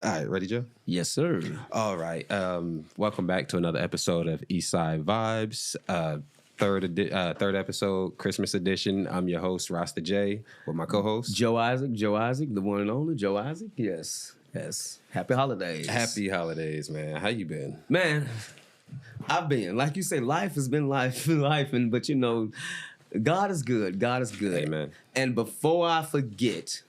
All right, ready, Joe? Yes, sir. All right. Welcome back to another episode of EastSide VibeZ. Third episode, Christmas edition. I'm your host, Rasta J, with my co-host Joe Isaac, the one and only Joe Isaac. Yes. Happy holidays. Happy holidays, man. How you been? Man, I've been, like you say, life has been life, but you know, God is good. God is good. Amen. And before I forget,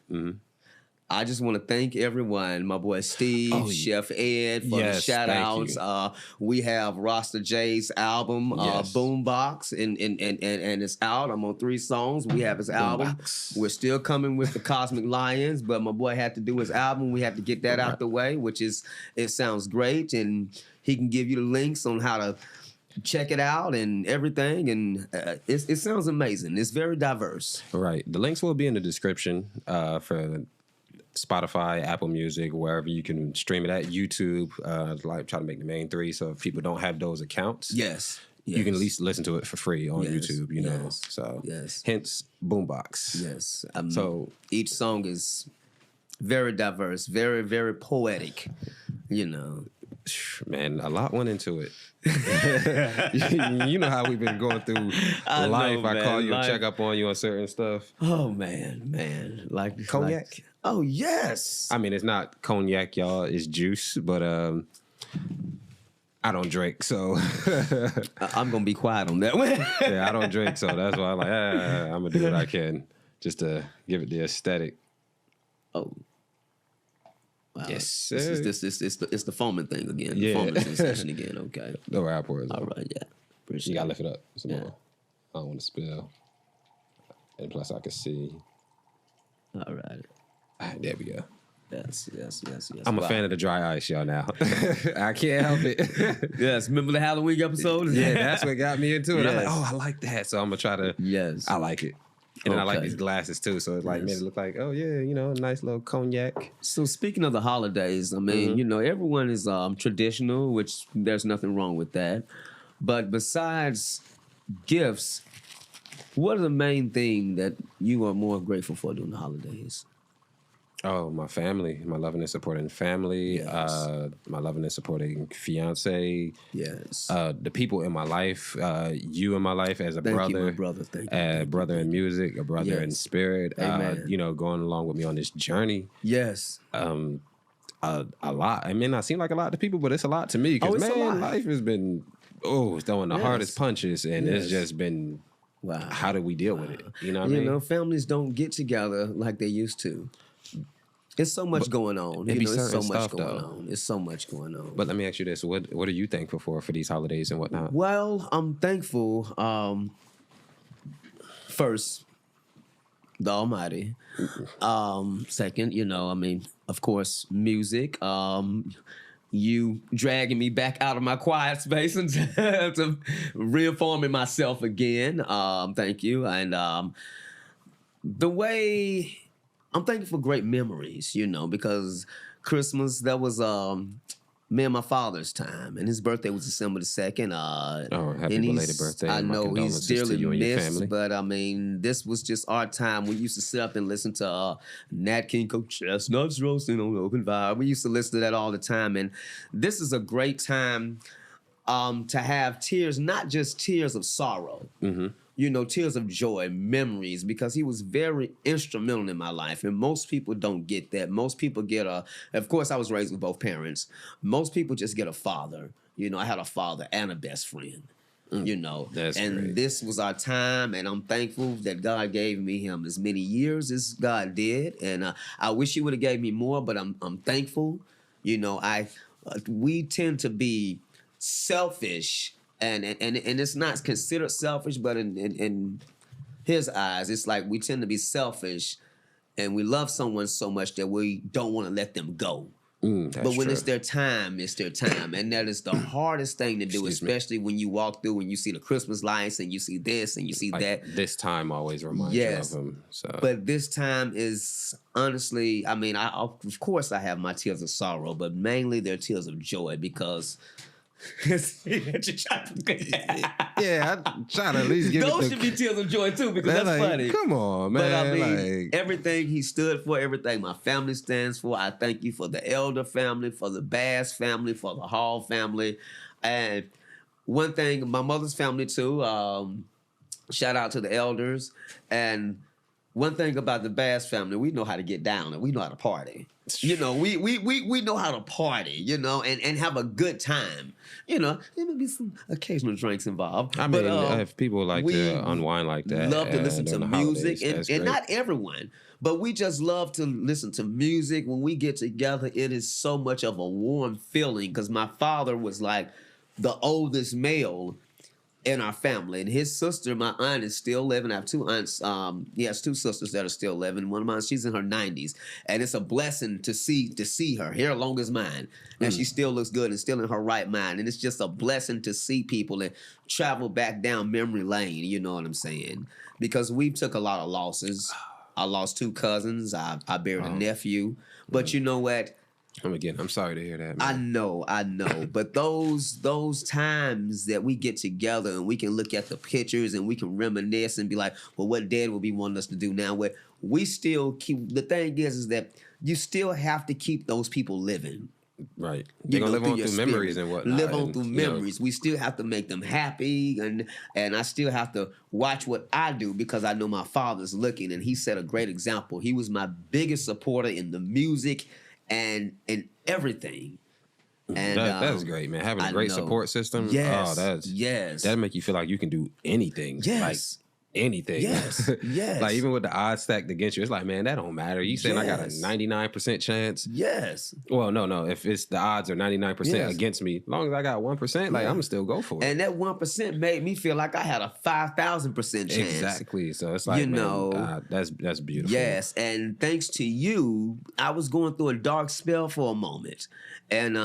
I just want to thank everyone, my boy Steve, Chef Ed, for the shout outs. We have Rasta J's album, Boombox, and it's out. I'm on 3 songs. We have his album. We're still coming with the Cosmic Lions, but my boy had to do his album. We have to get that out the way, it sounds great, and he can give you the links on how to check it out and everything, and it sounds amazing. It's very diverse. Right. The links will be in the description for Spotify, Apple Music, wherever you can stream it at. YouTube, like try to make the main 3. So if people don't have those accounts, you can at least listen to it for free on YouTube. You know, so hence Boombox. Yes. So each song is very diverse, very very poetic. You know, man, a lot went into it. You know how we've been going through life. I call you and check up on you on certain stuff. Oh man, like cognac. Oh yes. I mean, it's not cognac, y'all. It's juice, but I don't drink, so I'm gonna be quiet on that one. Yeah, I don't drink, so that's why I'm like, I'm gonna do what I can just to give it the aesthetic. Oh. Wow. Yes, sir. It's the foaming thing again. Yeah. The foaming sensation again. Okay. No rapport. All right. Yeah. Appreciate you gotta it. lift it up some more. I don't want to spill. And plus, I can see. All right. There we go. Yes. I'm a fan of the dry ice, y'all. Now I can't help it. Yes. Remember the Halloween episode? Yeah, that's what got me into it. I'm like, I like that, so I'm gonna try to. Yes. I like it. And then I like these glasses too, so it like made it look like, oh yeah, you know, a nice little cognac. So speaking of the holidays, I mean, you know, everyone is traditional, which there's nothing wrong with that. But besides gifts, what are the main thing that you are more grateful for during the holidays? Oh, my family, my loving and supporting family, my loving and supporting fiance, the people in my life, you in my life as a brother, you, my brother. Thank you. A brother in music, a brother in spirit, you know, going along with me on this journey. Yes. A lot. I mean, not seem like a lot to people, but it's a lot to me because man, life has been throwing the hardest punches, and it's just been how do we deal with it? You know what I mean? You know, families don't get together like they used to. It's so much going on. You know, it's so much going on. It's so much going on. But let me ask you this: what are you thankful for these holidays and whatnot? Well, I'm thankful. First, the Almighty. Second, you know, I mean, of course, music. You dragging me back out of my quiet space and to reforming myself again. Thank you, and the way. I'm thankful for great memories, you know, because Christmas, that was me and my father's time, and his birthday was December the 2nd. Happy belated birthday. I know he's dearly missed, but I mean, this was just our time. We used to sit up and listen to Nat King Cole Chestnuts Roasting on Open Vibe. We used to listen to that all the time, and this is a great time to have tears, not just tears of sorrow. You know, tears of joy, memories, because he was very instrumental in my life. And most people don't get that. Most people get of course, I was raised with both parents. Most people just get a father. You know, I had a father and a best friend, you know. That's great. This was our time, and I'm thankful that God gave me him as many years as God did. And I wish he would have gave me more, but I'm thankful. You know, we tend to be selfish. And it's not considered selfish, but in his eyes, it's like we tend to be selfish, and we love someone so much that we don't want to let them go. But when it's their time, and that is the hardest thing to do, especially when you walk through and you see the Christmas lights and you see this and you see like that. This time always reminds you of him. So. But this time is honestly, I mean, of course I have my tears of sorrow, but mainly they're tears of joy because Yeah, I try to at least give those it should be tears of joy too, because that's like, funny. Come on, man. But I mean, like, everything he stood for, everything my family stands for. I thank you for the Elder family, for the Bass family, for the Hall family, and one thing, my mother's family too. Shout out to the elders. And one thing about the Bass family, we know how to get down and we know how to party. You know, we know how to party, you know, and have a good time. You know, there may be some occasional drinks involved. I mean, if people like to unwind like that, love to listen to music, holidays, and not everyone, but we just love to listen to music. When we get together, it is so much of a warm feeling, because my father was like the oldest male in our family, and his sister, my aunt, is still living. I have two aunts. He has two sisters that are still living. One of mine, she's in her 90s, and it's a blessing to see her hair long as mine, and she still looks good and still in her right mind. And it's just a blessing to see people and travel back down memory lane. You know what I'm saying? Because we took a lot of losses. I lost two cousins. I buried a nephew. But you know what? I'm sorry to hear that, man. I know. But those times that we get together and we can look at the pictures and we can reminisce and be like, well, what Dad would be wanting us to do now? What we still keep. The thing is that you still have to keep those people living. Right. They're going to live on through memories and whatnot. Live on through memories. We still have to make them happy, and I still have to watch what I do, because I know my father's looking, and he set a great example. He was my biggest supporter in the music and everything. And that's great, man. Having a great support system. Yes. That'll make you feel like you can do anything. Yes. Like anything. Yes. Yes. Like even with the odds stacked against you, it's like, man, that don't matter. You saying I got a 99% chance? Yes. Well, no. If it's the odds are 99% against me, as long as I got 1%, like I'm gonna still go for it. And that 1% made me feel like I had a 5,000% chance. Exactly. So it's like, that's beautiful. Yes. And thanks to you, I was going through a dark spell for a moment. And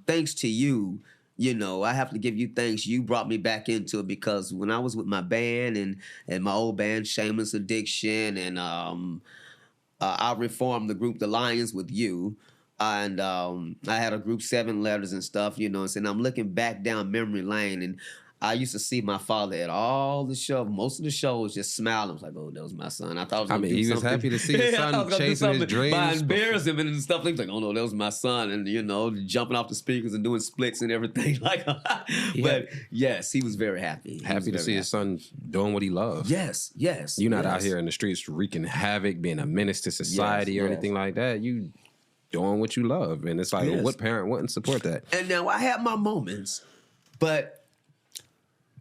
thanks to you, you know, I have to give you thanks. You brought me back into it, because when I was with my band and my old band, Shameless Addiction, and I reformed the group The Lions with you. And I had a group 7 Letters and stuff, you know, and I'm looking back down memory lane, and I used to see my father at all the shows, most of the shows, just smiling. I was like, oh, that was my son. I thought I was going to do something. He was happy to see his son chasing his dreams. By embarrass him and stuff. He was like, oh, no, that was my son. And, you know, jumping off the speakers and doing splits and everything. But, yes, he was very happy. Happy to see his son doing what he loves. Yes. You're not out here in the streets wreaking havoc, being a menace to society or anything like that. You doing what you love. And it's like, well, what parent wouldn't support that? And now I had my moments, but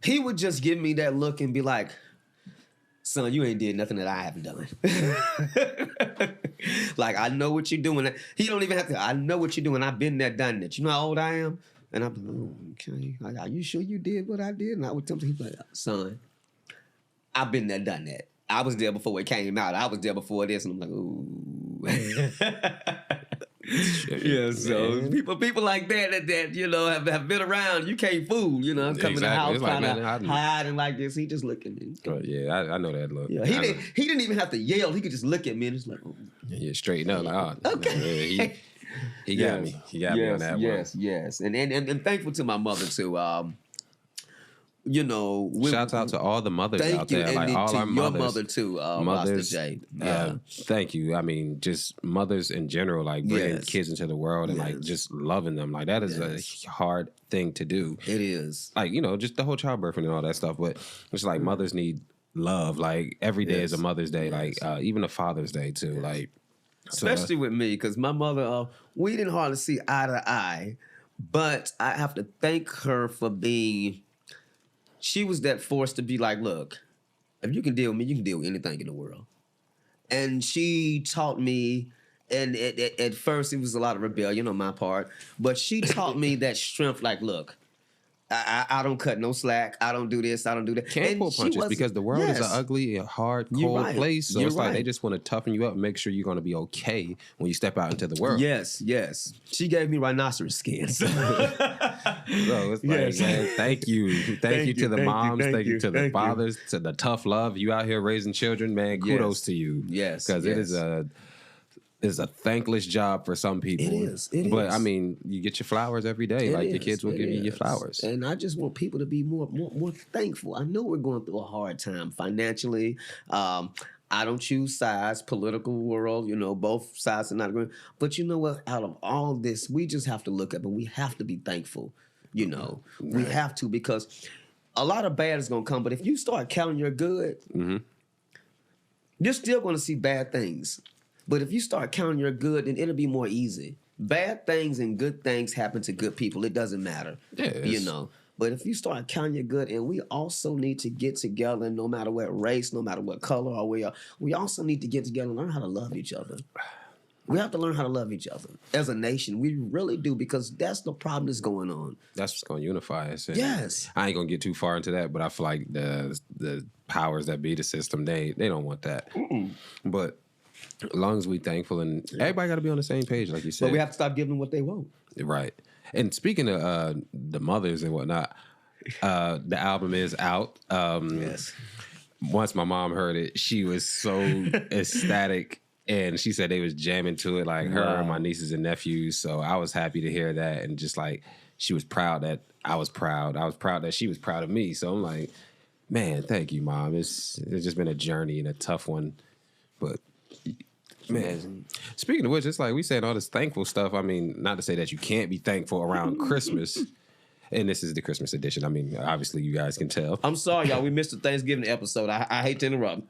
he would just give me that look and be like, son, you ain't did nothing that I haven't done. Like, I know what you're doing. He don't even have to. I know what you're doing. I've been there, done that. You know how old I am? And I'm like, oh, okay. Like, are you sure you did what I did? And I would tell him, he'd be like, son, I've been there, done that. I was there before it came out. I was there before this. And I'm like, ooh. Yeah, so people like that you know have been around. You can't fool, you know. Come in the house kind of hiding like this. He just look at me. I know that look. Yeah, he didn't even have to yell. He could just look at me and just like, oh. Yeah, straighten up like, oh, okay. He got me. He got me on that one. Yes. And thankful to my mother too. You know, shouts out to all the mothers out there, like all our mothers. Your mother too, mothers. J. Thank you. I mean, just mothers in general, like bringing kids into the world and like just loving them. Like that is a hard thing to do. It is. Like, you know, just the whole childbirth and all that stuff. But it's like mothers need love. Like every day is a Mother's Day. Like even a Father's Day too. Like especially with me, because my mother, we didn't hardly see eye to eye, but I have to thank her for being. She was that force to be like, look, if you can deal with me, you can deal with anything in the world. And she taught me, and at first it was a lot of rebellion on my part, but she taught me that strength, like, look, I don't cut no slack. I don't do this. I don't do that. Can't pull punches because the world is an ugly, hard, cold place. So it's like they just want to toughen you up and make sure you're going to be okay when you step out into the world. Yes. She gave me rhinoceros skin. So it's like, man, thank you. Thank you to the moms. Thank you to the fathers, to the tough love. You out here raising children, man. Kudos to you. Yes. Because is a thankless job for some people. It is. But I mean, you get your flowers every day. Like your kids will give you your flowers. And I just want people to be more thankful. I know we're going through a hard time financially. I don't choose sides, political world, both sides are not agreeing. But you know what? Out of all this, we just have to look up and we have to be thankful. We have to, because a lot of bad is going to come. But if you start counting your good, you're still going to see bad things. But if you start counting your good, then it'll be more easy. Bad things and good things happen to good people. It doesn't matter. But if you start counting your good, and we also need to get together, no matter what race, no matter what color or we are, we also need to get together and learn how to love each other. We have to learn how to love each other as a nation. We really do, because that's the problem that's going on. That's what's going to unify us. Yes. I ain't going to get too far into that, but I feel like the powers that be the system, they don't want that. But as long as we thankful, and everybody got to be on the same page, like you said. But we have to stop giving them what they want. Right. And speaking of the mothers and whatnot, the album is out. Yes. Once my mom heard it, she was so ecstatic, and she said they was jamming to it, like her and my nieces and nephews. So I was happy to hear that, and just like she was proud that I was proud. I was proud that she was proud of me. So I'm like, man, thank you, Mom. It's just been a journey and a tough one, but. Man, speaking of which, it's like we saying all this thankful stuff. I mean, not to say that you can't be thankful around Christmas, and this is the Christmas edition. I mean, obviously you guys can tell. I'm sorry, y'all. We missed the Thanksgiving episode. I hate to interrupt.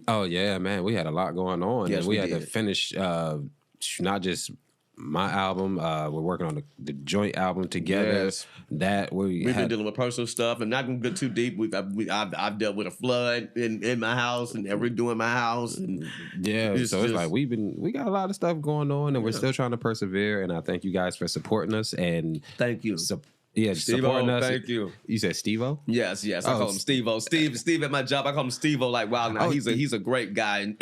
Oh yeah, man, we had a lot going on. Yes, and we had to finish not just my album. We're working on the joint album together. Yes. That we've been dealing with personal stuff, and not gonna go too deep. I've dealt with a flood in my house, and we're doing my house. And it's like we got a lot of stuff going on, and we're still trying to persevere. And I thank you guys for supporting us. And thank you. Supporting us. Thank you. You said Steve-O? Yes. I call him Steve-O. Steve at my job. I call him Steve-O. Like, wow, now he's a great guy.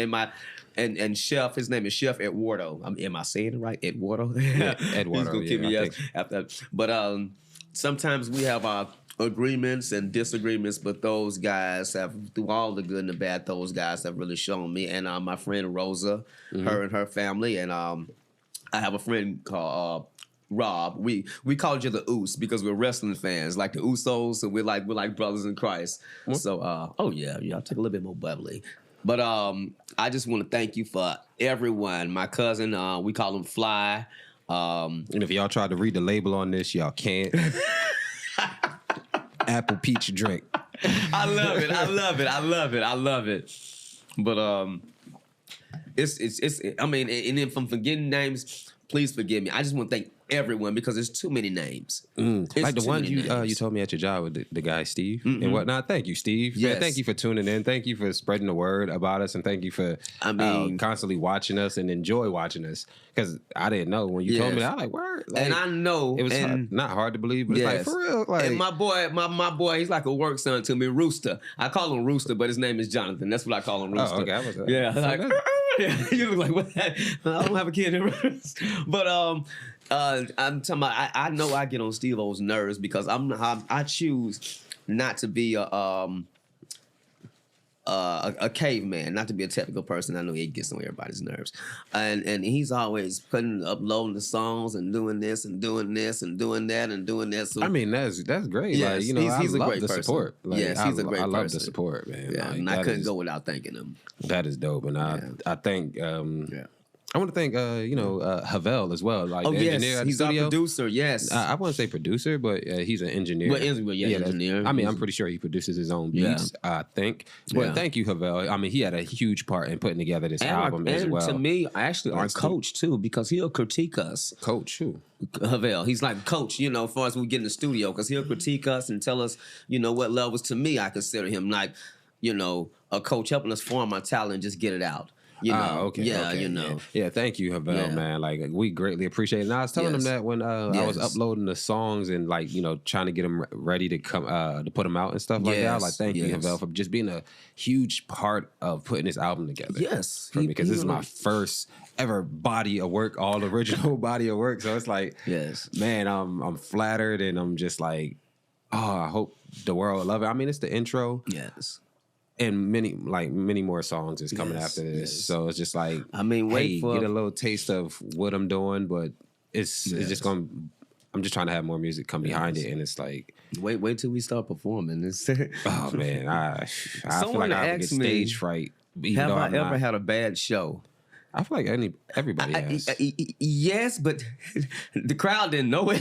And Chef, his name is Chef Eduardo. Am I saying it right? Eduardo? Yeah, Eduardo. He's gonna kick me after that. But sometimes we have our agreements and disagreements, but those guys have, through all the good and the bad, those guys have really shown me. And my friend Rosa, her and her family, and I have a friend called Rob. We call each other Oos because we're wrestling fans, like the Usos, and we're like brothers in Christ. What? So I'll take a little bit more bubbly. But I just want to thank you for everyone. My cousin, we call him Fly. And if y'all tried to read the label on this, y'all can't. Apple peach drink. I love it. But it's. I mean, and if I'm forgetting names, please forgive me. I just want to thank everyone because there's too many names. Like the one you told me at your job with the guy Steve and whatnot. Thank you, Steve. Yes. Man, thank you for tuning in. Thank you for spreading the word about us, and thank you for constantly watching us and enjoy watching us. Because I didn't know when you told me that. I was like, word. Like, and I know it was not hard to believe, but it's like for real. Like, and my boy, he's like a work son to me, Rooster. I call him Rooster, but his name is Jonathan. That's what I call him, Rooster. Oh, okay. Yeah, like you look like what? I don't have a kid in but I'm talking about. I know I get on Steve-O's nerves because I choose not to be a caveman, not to be a technical person. I know he gets on everybody's nerves, and he's always uploading the songs and doing this and doing this and doing that and doing that. So, I mean, that's great. Yes, like, he's I a love great the person. Support. Like, yes, he's a great person. I love the support, man. Yeah, like, and I couldn't go without thanking him. That is dope, and I think. I want to thank, Havel as well. Like, the engineer at the he's studio. Our producer. Yes, I wouldn't say producer, but he's an engineer. Well, engineer. I mean, I'm pretty sure he produces his own beats. I think. But thank you, Havel. I mean, he had a huge part in putting together this album as well. And to me, actually, our coach too, because he'll critique us. Coach who? Havel. He's like coach, as far as we get in the studio, because he'll critique us and tell us, what levels. To me, I consider him like, a coach helping us form our talent and just get it out. Okay. Yeah, thank you, Havel, man. Like, we greatly appreciate it. And I was telling him that when I was uploading the songs and, like, trying to get them ready to come to put them out and stuff like that. I was like, thank you, Havel, for just being a huge part of putting this album together. Yes. For me, because this is my first ever body of work, all original body of work. So it's like, man, I'm flattered, and I'm just like, I hope the world will love it. I mean, it's the intro. Yes. and many more songs is coming after this. Yes. So it's just like, I mean, get a little taste of what I'm doing, but it's just going to, I'm just trying to have more music come behind it, and it's like, wait till we start performing this. Oh man, I feel like I get stage fright. Have I ever had a bad show? I feel like everybody has. Yes, but the crowd didn't know it.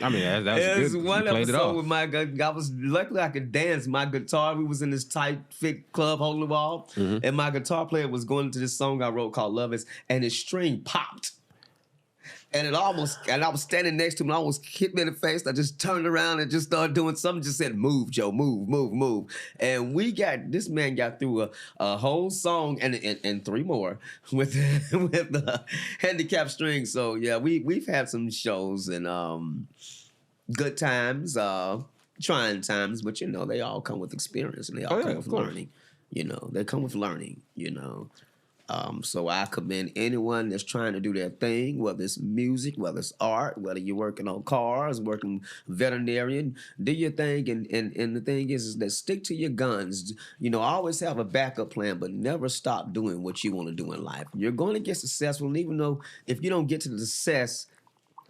I mean, that was good. One episode it with my I was luckily I could dance. My guitar, we was in this tight fit club hole in the wall, and my guitar player was going into this song I wrote called "Love Is," and his string popped. And I was standing next to him, and almost hit me in the face. I just turned around and just started doing something. Just said, "Move, Joe, move, move, move." And this man got through a whole song and three more with the handicap string. So yeah, we've had some shows and good times, trying times, but they all come with experience and they all come with learning. They come with learning. So I commend anyone that's trying to do their thing, whether it's music, whether it's art, whether you're working on cars, working veterinarian, do your thing. And the thing is that stick to your guns. Always have a backup plan, but never stop doing what you want to do in life. You're going to get successful, and even though if you don't get to the success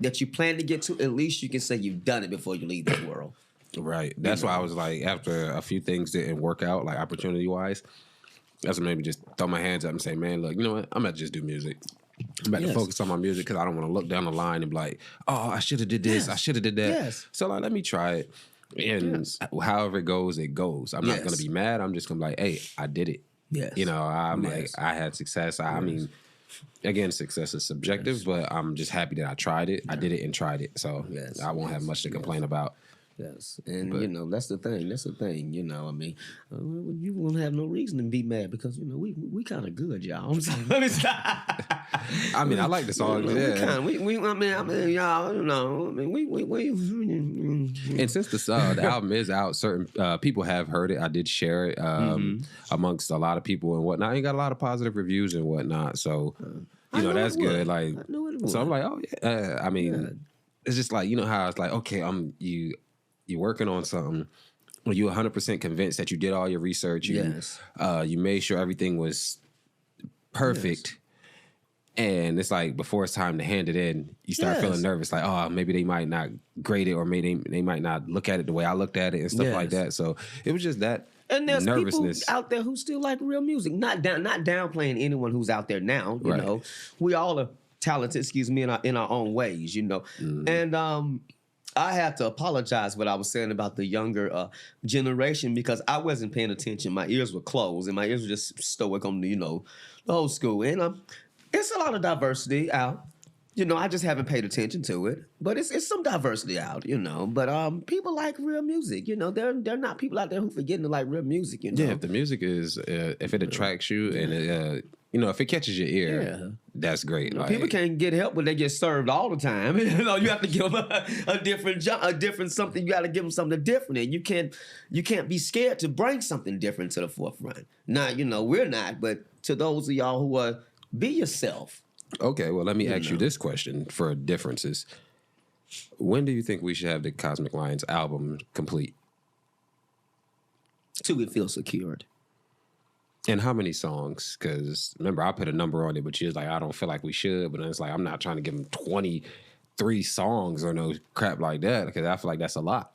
that you plan to get to, at least you can say you've done it before you leave this world. Right. That's why I was like, after a few things didn't work out, like opportunity-wise, that's what made me just throw my hands up and say, man, look, you know what? I'm going to just do music. I'm about to focus on my music because I don't want to look down the line and be like, oh, I should have did this. I should have did that. Yes. So let me try it. And however it goes, it goes. I'm not going to be mad. I'm just going to be like, hey, I did it. Yes. I'm like, I had success. I mean, again, success is subjective, but I'm just happy that I tried it. I did it and tried it. So I won't have much to complain about. Yes, and that's the thing. That's the thing. I mean, you won't have no reason to be mad because we kind of good, y'all. I'm sorry. Let me stop. I mean, I like the song. And since the album is out, certain people have heard it. I did share it amongst a lot of people and whatnot. You got a lot of positive reviews and whatnot. So that's good. Like, so I'm like, oh yeah. I mean, it's just like how it's like, okay, you're working on something. Are you 100% convinced that you did all your research? You made sure everything was perfect. And it's like before it's time to hand it in, you start feeling nervous. Like, oh, maybe they might not grade it, or maybe they might not look at it the way I looked at it and stuff like that. So it was just that and there's nervousness people out there who still like real music. Not downplaying anyone who's out there now. You know, we all are talented. In our own ways. And I have to apologize what I was saying about the younger generation because I wasn't paying attention. My ears were closed and my ears were just stoic on the old school. And it's a lot of diversity out. I just haven't paid attention to it. But it's some diversity out, But people like real music, There are not people out there who forgetting to like real music, Yeah, if the music is, if it attracts you and it, if it catches your ear, that's great. People can't get help when they get served all the time. You have to give them a different something. You got to give them something different, and you can't be scared to bring something different to the forefront. Now, we're not, but to those of y'all who are, be yourself. Okay, well, let me ask you this question for differences. When do you think we should have the Cosmic Lions album complete? Till we feel secured. And how many songs? Because remember, I put a number on it, but she was like, I don't feel like we should. But then it's like, I'm not trying to give them 23 songs or no crap like that, because I feel like that's a lot.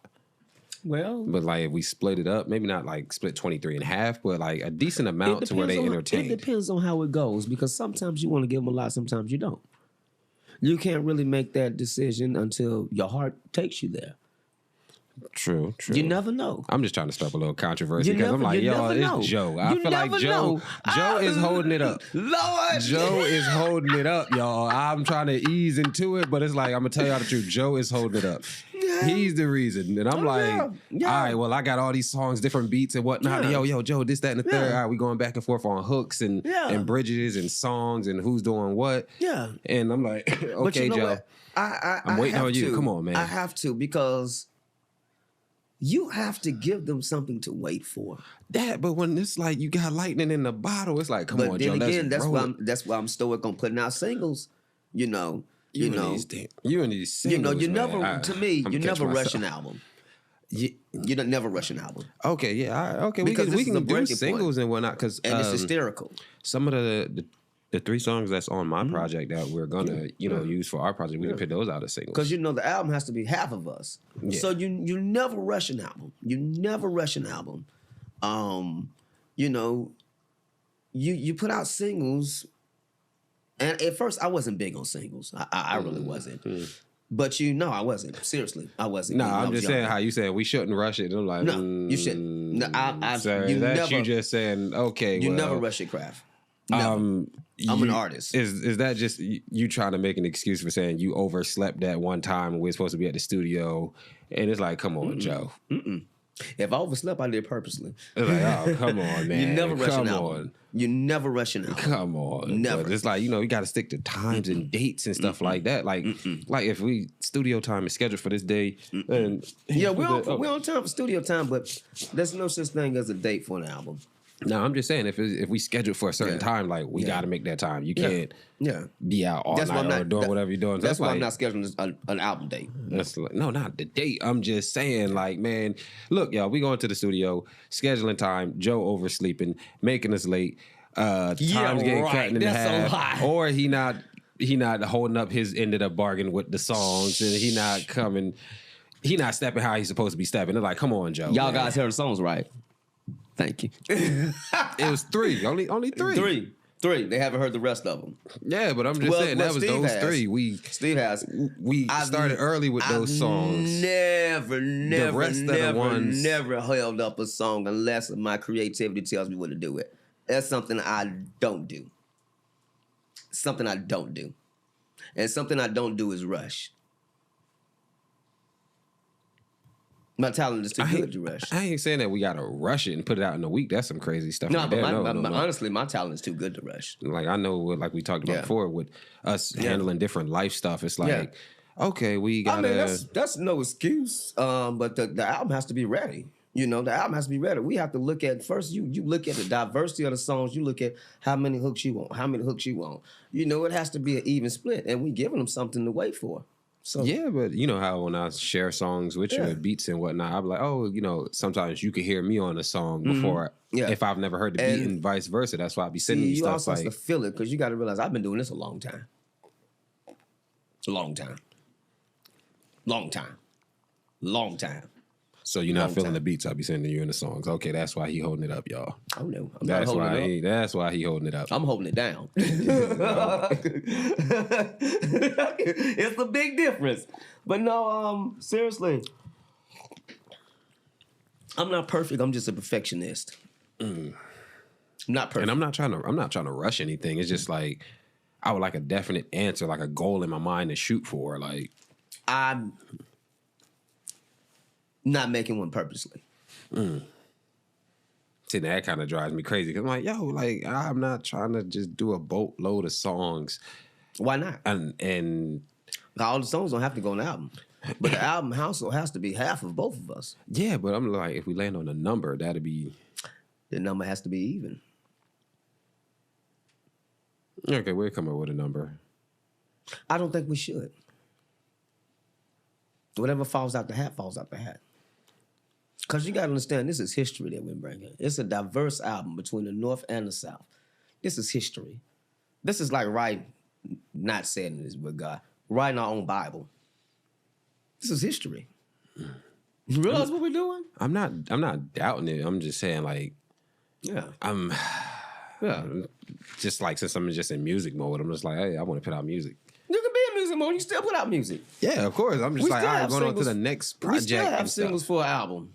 Well, but like if we split it up, maybe not like split 23 in half, but like a decent amount to where they entertain. It depends on how it goes, because sometimes you want to give them a lot, sometimes you don't. You can't really make that decision until your heart takes you there. True. You never know. I'm just trying to stop a little controversy because I'm like, yo, it's Joe. I feel like Joe is holding it up. Lord, Joe is holding it up, y'all. I'm trying to ease into it, but it's like, I'm gonna tell y'all the truth. Joe is holding it up. He's the reason. And I'm all right, well, I got all these songs, different beats and whatnot. Yo, Joe, this, that, and the third. All right, we going back and forth on hooks and bridges and songs and who's doing what. Yeah. And I'm like, okay, Joe. I'm waiting on you. Come on, man. I have to, because you have to give them something to wait for. But when it's like you got lightning in the bottle, it's like, come on, Joe. But then again, that's why I'm stoic on putting out singles. You and these singles, you never rush an album. You don't never rush an album. Okay, yeah, okay. We can do singles and whatnot because it's hysterical. Some of the 3 songs that's on my project that we're gonna use for our project, we can pick those out as singles. Because the album has to be half of us. Yeah. So you never rush an album. You never rush an album. You put out singles, and at first I wasn't big on singles. I really wasn't. But I wasn't. Seriously, I wasn't. No, I'm just saying how you said we shouldn't rush it. I'm like, no, you shouldn't. No, you just saying, okay, you never rush your craft. Never. I'm an artist. Is that just you trying to make an excuse for saying you overslept that one time and we're supposed to be at the studio? And it's like, come on, Joe. If I overslept, I did it purposely. It's like, oh, come on, man. You never rush an album. You never rush an album. Come on. Never. But it's like, you got to stick to times and dates and stuff like that. Like if we studio time is scheduled for this day. And we're on time for studio time, but there's no such thing as a date for an album. No, I'm just saying if we schedule for a certain time, like we got to make that time. You can't be out all night or doing whatever you're doing. That's why I'm not scheduling an album date. That's no, not the date. I'm just saying, like, man, look, y'all, we going to the studio, scheduling time. Joe oversleeping, making us late. Time's getting cut in half, or he not holding up his end of the bargain with the songs, and he not coming. He not stepping how he's supposed to be stepping. They're like, come on, Joe. Y'all guys heard the songs right. Thank you. It was 3. Only 3. 3. They haven't heard the rest of them. Yeah, but I'm just saying that was Steve those has. 3. Steve has. We started early with those songs. Never held up a song unless my creativity tells me what to do with. That's something I don't do. Something I don't do. And something I don't do is rush. My talent is too good to rush. I ain't saying that we gotta rush it and put it out in a week. That's some crazy stuff. No, but honestly, my talent is too good to rush. Like I know, like we talked about before, with us handling different life stuff. It's like, okay, we gotta. I mean, that's no excuse. But the album has to be ready. The album has to be ready. We have to look at first. You look at the diversity of the songs. You look at how many hooks you want. It has to be an even split, and we giving them something to wait for. So, yeah, but you know how when I share songs with you with beats and whatnot, I'm like, oh, sometimes you can hear me on a song before if I've never heard the beat and vice versa. That's why I be sending you stuff like. You also have to feel it because you got to realize I've been doing this a long time. Long time. So you're not feeling the beats I be sending you in the songs. Okay, that's why he holding it up, y'all. Oh no, that's why he holding it up. I'm holding it down. It's a big difference. But no, seriously, I'm not perfect. I'm just a perfectionist. I'm not perfect, and I'm not trying to rush anything. It's just like I would like a definite answer, like a goal in my mind to shoot for. Like I'm not making one purposely. See, that kind of drives me crazy because I'm like, yo, like I'm not trying to just do a boatload of songs. Why not? And all the songs don't have to go on the album, but the album household has to be half of both of us. Yeah, but I'm like, if we land on a number, that'd be the number has to be even. Okay, we'll come up with a number. I don't think we should. Whatever falls out the hat, falls out the hat. Because you got to understand, this is history that we're bringing. It's a diverse album between the North and the South. This is history. This is like not saying this with God, writing our own Bible. This is history. You realize what we're doing? I'm not doubting it. I'm just saying, like, just like since I'm just in music mode, I'm just like, hey, I want to put out music. You can be in music mode. You still put out music. Yeah, of course. I'm just like, all right, going on to the next project. We still have singles for an album.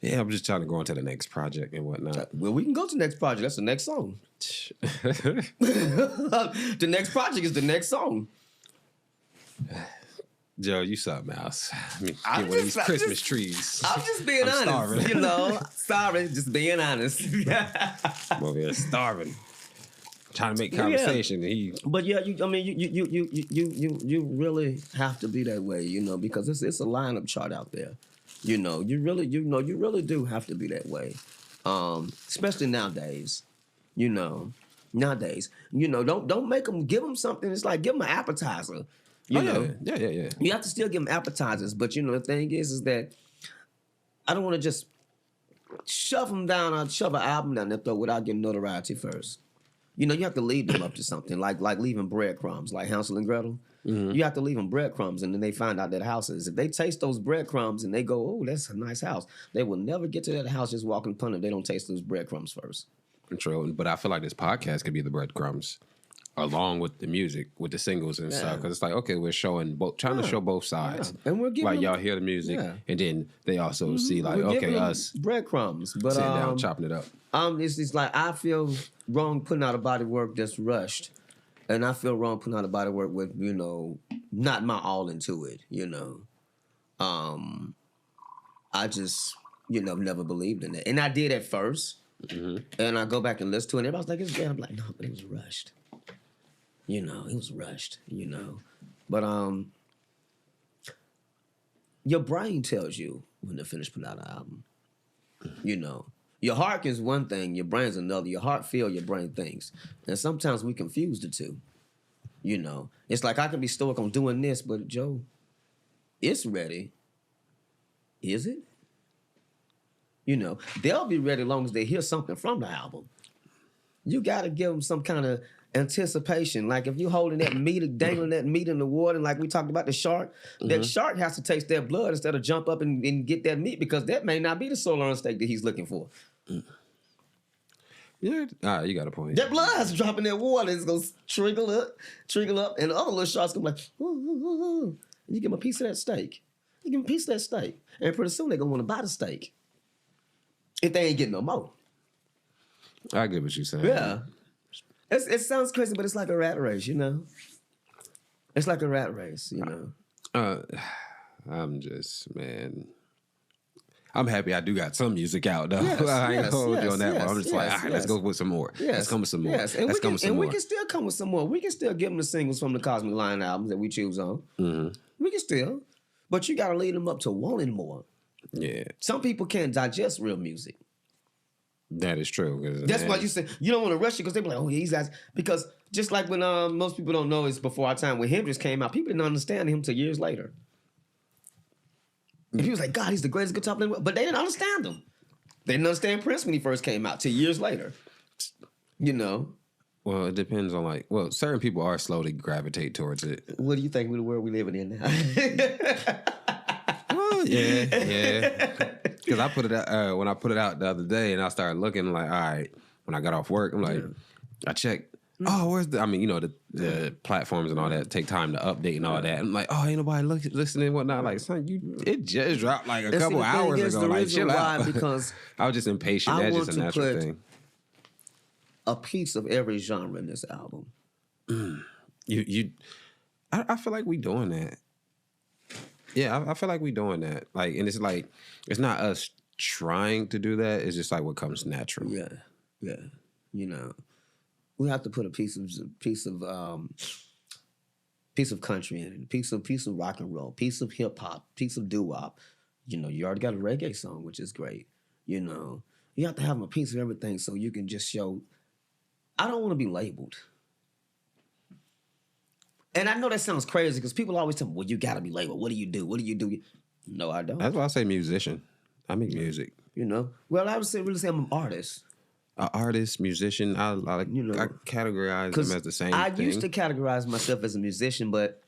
Yeah, I'm just trying to go on to the next project and whatnot. Well, we can go to the next project. That's the next song. The next project is the next song. Joe, you something else. I mean, get one of these Christmas trees. I'm just being honest. Starving. Sorry, just being honest. I'm over here starving. Trying to make conversation. Yeah. But yeah, you really have to be that way, because it's a lineup chart out there. You really do have to be that way. Especially nowadays. Nowadays. Don't make them, give them something. It's like, give them an appetizer. You know? Yeah. You have to still give them appetizers, but the thing is that I don't want to just shove an album down their throat without getting notoriety first. You have to lead them up to something, like leaving breadcrumbs, like Hansel and Gretel. Mm-hmm. You have to leave them breadcrumbs, and then they find out that house is. If they taste those breadcrumbs and they go, oh, that's a nice house, they will never get to that house just walking upon it. They don't taste those breadcrumbs first. True, but I feel like this podcast could be the breadcrumbs, along with the music, with the singles and stuff. Because it's like, okay, we're showing trying to show both sides, and we're giving y'all hear the music, and then they also see like, okay, us breadcrumbs, but sitting down chopping it up. It's like I feel wrong putting out a body work that's rushed, and I feel wrong putting out a body work with not my all into it. I just never believed in it, and I did at first. Mm-hmm. And I go back and listen to it, and everybody's like, it's bad. I'm like, no, but it was rushed. It was rushed, But your brain tells you when to finish putting out an album. Your heart is one thing, your brain's another. Your heart feels, your brain thinks. And sometimes we confuse the two. It's like I can be stoic on doing this, but Joe, it's ready. Is it? They'll be ready as long as they hear something from the album. You got to give them some kind of anticipation. Like if you're holding that meat, dangling that meat in the water, like we talked about the shark, that shark has to taste that blood instead of jump up and get that meat, because that may not be the sirloin steak that he's looking for. Yeah, you got a point. That blood has to drop in that water. It's going to trickle up, and the other little sharks going to be like, ooh. And you give them a piece of that steak. And pretty soon they're going to want to buy the steak. If they ain't getting no more. I get what you're saying. Yeah. It sounds crazy, but it's like a rat race, It's like a rat race, I'm just, man. I'm happy I do got some music out, though. Yes, I ain't hold you on that one. I'm just like, all right, let's go with some more. Yes, let's come with some more. Yes. And we can still come with some more. We can still give them the singles from the Cosmic Line albums that we choose on. Mm-hmm. We can still. But you got to lead them up to wanting more. Yeah. Some people can't digest real music. That is true. That's why you say you don't want to rush it, because they be like, oh, he's guys. Because just like when most people don't know, it's before our time, when Hendrix came out, people didn't understand him till years later. And he was like, God, he's the greatest guitar player. But they didn't understand him. They didn't understand Prince when he first came out till years later. Well, it depends on certain people are slow to gravitate towards it. What do you think of the world we living in now? Yeah. Because I put it out when I put it out the other day, and I started looking like, all right. When I got off work, I'm like, I checked. Oh, where's the platforms and all that take time to update and all that. I'm like, oh, ain't nobody listening and whatnot. Like, son, it just dropped like a couple hours ago. Like, chill out. Because I was just impatient. That's just a natural thing. A piece of every genre in this album. I feel like we doing that. Yeah, I feel like we doing that. Like, and it's like, it's not us trying to do that. It's just like what comes natural. Yeah. We have to put a piece of country in it, piece of rock and roll, piece of hip hop, piece of doo-wop. You already got a reggae song, which is great. You have to have a piece of everything so you can just show. I don't want to be labeled. And I know that sounds crazy because people always tell me, well, you got to be labeled. What do you do? What do you do? No, I don't. That's why I say musician. I make music. Well, I would really say I'm an artist. An artist, musician. I categorize them as the same thing. I used to categorize myself as a musician, but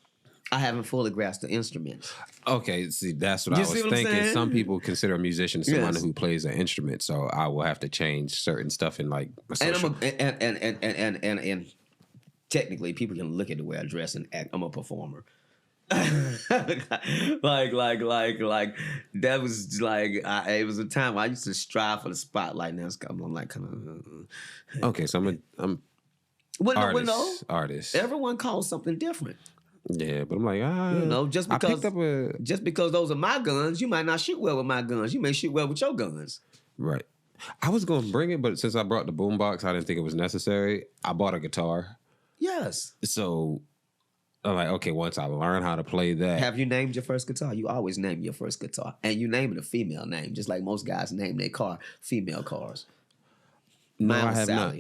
I haven't fully grasped the instruments. Okay, see, that's what I was thinking. Some people consider a musician someone who plays an instrument, so I will have to change certain stuff in like my social. And technically, people can look at the way I dress and act. I'm a performer. like that was like it was a time where I used to strive for the spotlight. Now I'm like kind of okay. So I'm artist. Everyone calls something different. Yeah, but I'm like just because those are my guns, you might not shoot well with my guns. You may shoot well with your guns. Right. I was going to bring it, but since I brought the boombox, I didn't think it was necessary. I bought a guitar. Yes. So I'm like, okay, once I learn how to play that. Have you named your first guitar? You always name your first guitar. And you name it a female name, just like most guys name their car female cars. No, I have not.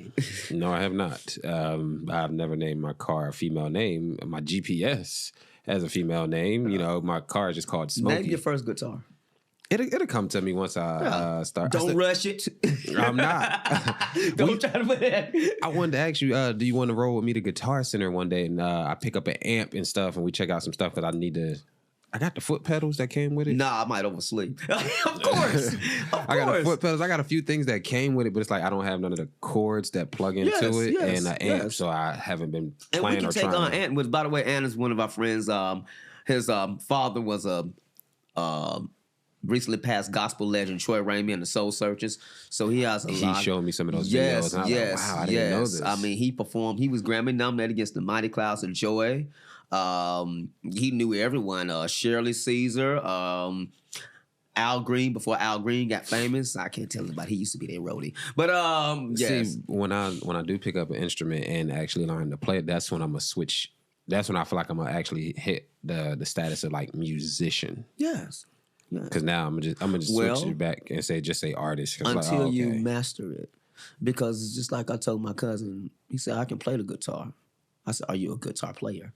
No, I have not. I've never named my car a female name. My GPS as a female name. You know, my car is just called Smokey. Name your first guitar. It'll come to me once I start. Don't rush it. I'm not. Don't try to put that. I wanted to ask you, do you want to roll with me to Guitar Center one day and I pick up an amp and stuff and we check out some stuff that I need to... I got the foot pedals that came with it. Nah, I might oversleep. Of course. I got the foot pedals. I got a few things that came with it, but it's like I don't have none of the cords that plug into it and the amp, so I haven't been playing or trying. And we can take on Ant, which, by the way, Ant is one of our friends. His father was a recently passed gospel legend, Troy Raimi and the Soul Searchers. So he has He showed me some of those videos. And I was like, wow, I didn't know this. I mean, he performed. He was Grammy nominated against the Mighty Clouds of Joy. He knew everyone. Shirley Caesar, Al Green, before Al Green got famous. I can't tell anybody. He used to be their roadie. But yes. See, when I do pick up an instrument and actually learn to play it, that's when I'm gonna switch. That's when I feel like I'm gonna actually hit the status of like musician. Yes. Because now I'm gonna just switch it back and say artist. Until you master it. Because it's just like I told my cousin, he said, I can play the guitar. I said, are you a guitar player?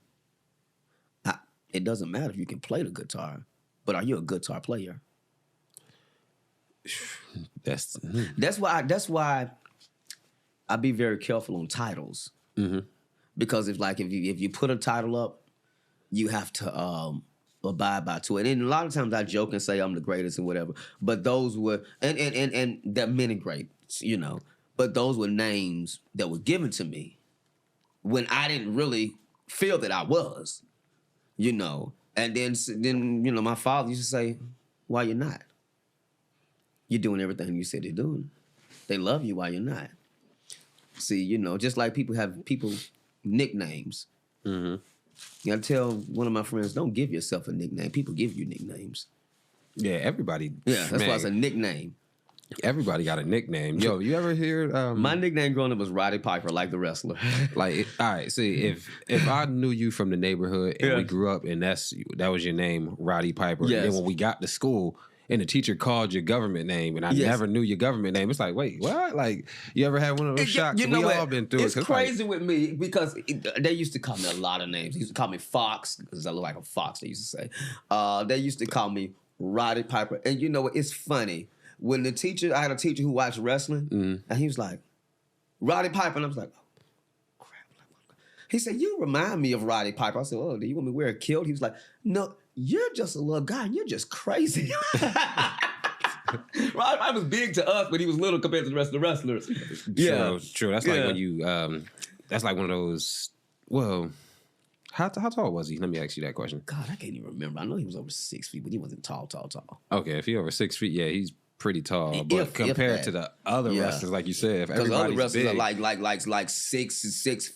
It doesn't matter if you can play the guitar, but are you a guitar player? That's why I be very careful on titles. Mm-hmm. Because if you put a title up, you have to abide by to it. And a lot of times I joke and say I'm the greatest and whatever. But those were and there are many greats, you know. But those were names that were given to me when I didn't really feel that I was. You know, and then you know, my father used to say, "Why you're not? You're doing everything you said you're doing. They love you while you're not." See, you know, just like people have nicknames. Mm-hmm. You gotta tell one of my friends, don't give yourself a nickname. People give you nicknames. Yeah, everybody. Yeah, that's why it's a nickname. Everybody got a nickname. Yo, you ever hear... my nickname growing up was Roddy Piper, like the wrestler. Like, all right, see, if I knew you from the neighborhood and we grew up and that was your name, Roddy Piper, and then when we got to school and the teacher called your government name and I never knew your government name, it's like, wait, what? Like, you ever had one of those shocks? You know we what? all been through it. It's crazy like, with me because they used to call me a lot of names. They used to call me Fox because I look like a fox, they used to say. They used to call me Roddy Piper. And you know what? It's funny. When I had a teacher who watched wrestling, and he was like, Roddy Piper, and I was like, oh, crap. He said, you remind me of Roddy Piper. I said, oh, do you want me to wear a kilt? He was like, no, you're just a little guy, and you're just crazy. Roddy Piper was big to us, but he was little compared to the rest of the wrestlers. True. That's like when you, that's like one of those, well... How tall was he? Let me ask you that question. God, I can't even remember. I know he was over 6 feet, but he wasn't tall. Okay, if he over 6 feet, yeah, he's pretty tall. But compared to the other wrestlers, like you said, if everybody's other wrestlers big, are like 6'5", 6'6",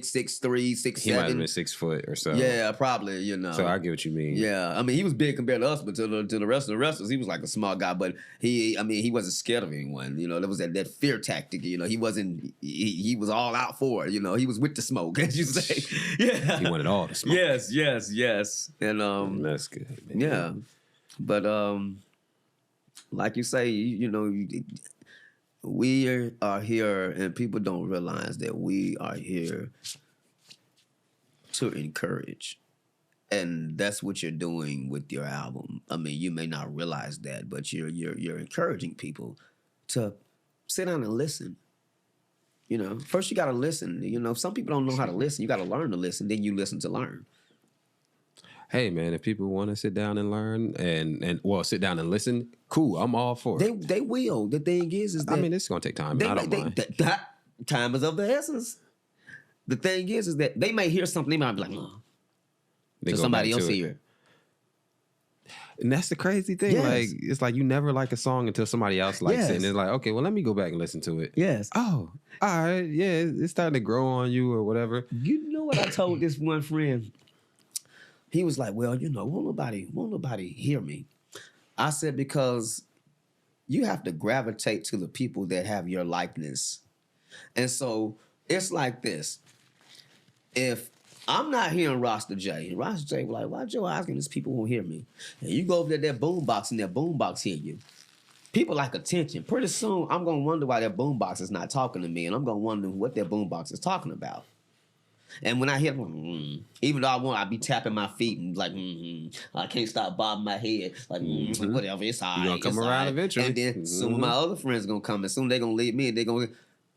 6'3", 6'7". He might have been 6 foot or so. Yeah, probably, you know. So I get what you mean. Yeah, I mean, he was big compared to us, but to the rest of the wrestlers, he was like a small guy. But he wasn't scared of anyone. You know, there was that fear tactic. You know, he wasn't. He was all out for it. You know, he was with the smoke, as you say. Yeah, he wanted all the smoke. Yes. And that's good. Man. Yeah, but like you say, you know, we are here, and people don't realize that we are here to encourage. And that's what you're doing with your album. I mean, you may not realize that, but you're encouraging people to sit down and listen. You know, first you got to listen. You know, some people don't know how to listen. You got to learn to listen. Then you listen to learn. Hey man, if people want to sit down and learn and sit down and listen, cool. I'm all for it. They will. The thing is that I mean, it's gonna take time. I don't mind. That time is of the essence. The thing is that they may hear something, they might be like, oh. So somebody else hear it. And that's the crazy thing. Yes. Like, it's like you never like a song until somebody else likes it. And it's like, okay, well, let me go back and listen to it. Yes. Oh, all right. Yeah, it's starting to grow on you or whatever. You know what I told this one friend? He was like, well, you know, won't nobody hear me. I said, because you have to gravitate to the people that have your likeness. And so it's like this. If I'm not hearing Rasta J, and Rasta J was like, why Joe asking these people won't hear me? And you go over to that boombox and that boombox hear you. People like attention. Pretty soon, I'm going to wonder why that boombox is not talking to me, and I'm going to wonder what that boombox is talking about. And when I hit, even though I be tapping my feet and like, I can't stop bobbing my head, like, whatever, it's all right. You're gonna come around eventually. And then some of my other friends are gonna come, and soon they're gonna leave me, and they're gonna.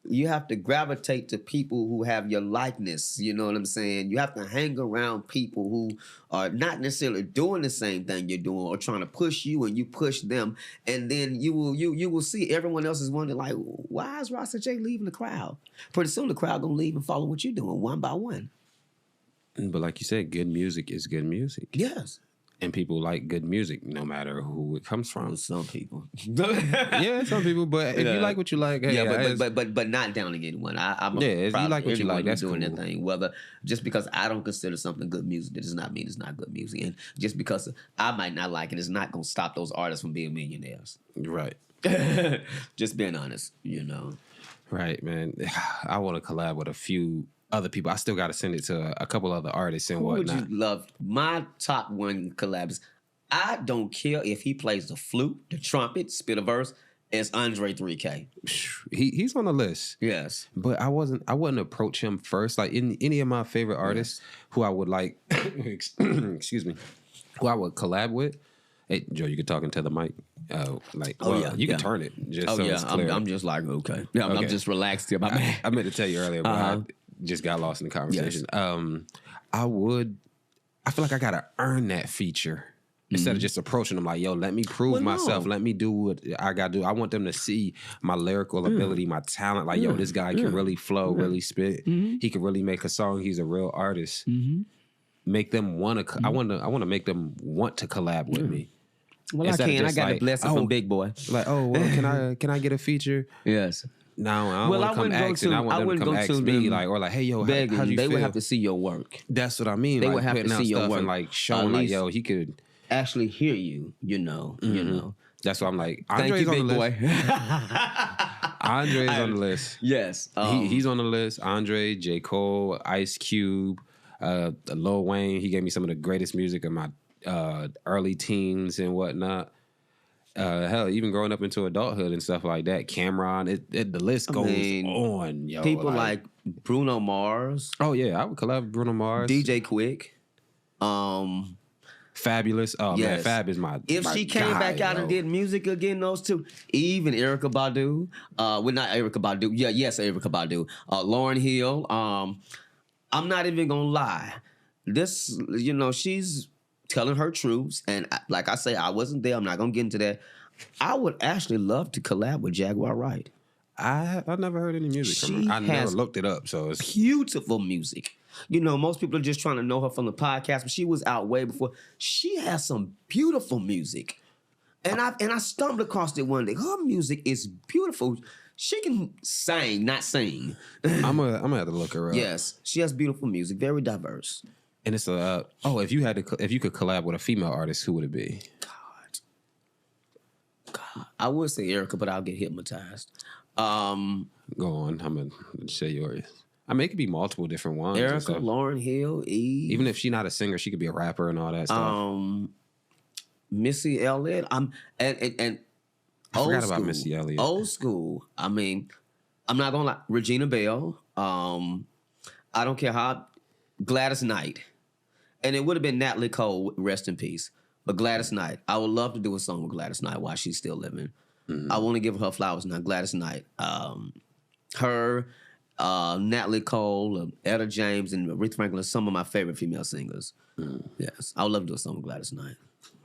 You have to gravitate to people who have your likeness. You know what I'm saying? You have to hang around people who are not necessarily doing the same thing you're doing or trying to push you, and you push them, and then you will see everyone else is wondering like, why is Rasta J leaving the crowd? Pretty soon the crowd gonna leave and follow what you're doing one by one. But like you said, good music is good music. Yes. And people like good music, no matter who it comes from. Some people, yeah, some people. But if you like what you like, hey, but not downing anyone. I'm if you like what you like, that's doing cool. that thing. Whether just because I don't consider something good music, that does not mean it's not good music. And just because I might not like it, it's not gonna stop those artists from being millionaires. Right. Just being honest, you know. Right, man. I want to collab with a few other people. I still got to send it to a couple other artists and whatnot. Who would you love? My top one collabs. I don't care if he plays the flute, the trumpet, spit a verse. It's Andre 3K. He's on the list. Yes, but I wouldn't approach him first. Like in any of my favorite artists who I would like, excuse me, who I would collab with. Hey, Joe, you could talk into the mic. You can turn it. Just so it's clear. I'm just like, okay. Yeah, I'm just relaxed here. I meant to tell you earlier, but I just got lost in the conversation. Yes. I feel like I got to earn that feature instead of just approaching them like, yo, let me prove myself. Let me do what I got to do. I want them to see my lyrical ability, my talent. Like, yo, this guy can really flow, really spit. He can really make a song. He's a real artist. Make them want to, I want to make them want to collab with me. Well, I can. I got a blessing from Big Boy. Like, oh, well, can I get a feature? Yes. No, I don't want to come asking. I want them to come ask me, like, or like, hey, yo, how do you feel? They would have to see your work. That's what I mean. They like, would have to see your work and like showing, like, yo, he could actually hear you. You know. That's why I'm like, Andre's on the list. Andre's on the list. Yes, he's on the list. Andre, J. Cole, Ice Cube, Lil Wayne. He gave me some of the greatest music of my early teens and whatnot. Hell, even growing up into adulthood and stuff like that. Cameron, the list goes on. Yo, people like Bruno Mars. Oh yeah, I would collab with Bruno Mars. DJ Quick. Fabulous. Oh man, Fab is my. If she came back out and did music again, those two, even Erykah Badu. Well, not Erykah Badu. Yeah, yes, Erykah Badu. Lauryn Hill. I'm not even gonna lie. This, she's telling her truths, and like I say, I wasn't there. I'm not gonna get into that. I would actually love to collab with Jaguar Wright. I've never heard any music from her. I never looked it up, so it's beautiful music. Most people are just trying to know her from the podcast, but she was out way before. She has some beautiful music, and I stumbled across it one day. Her music is beautiful. She can sing, not sing. I'm gonna have to look her up. Yes, she has beautiful music, very diverse. And it's if you could collab with a female artist, who would it be? God, I would say Erykah, but I'll get hypnotized. Go on, I'm gonna say yours. I mean, it could be multiple different ones. Erykah, Lauryn Hill, Eve. Even if she's not a singer, she could be a rapper and all that stuff. Missy Elliott. I forgot about Missy Elliott. Old school. I mean, I'm not gonna lie. Regina Bell. I don't care how. Gladys Knight. And it would have been Natalie Cole, rest in peace. But Gladys Knight, I would love to do a song with Gladys Knight while she's still living. I want to give her flowers now. Gladys Knight. Her, Natalie Cole, Etta James, and Aretha Franklin are some of my favorite female singers. Yes, I would love to do a song with Gladys Knight.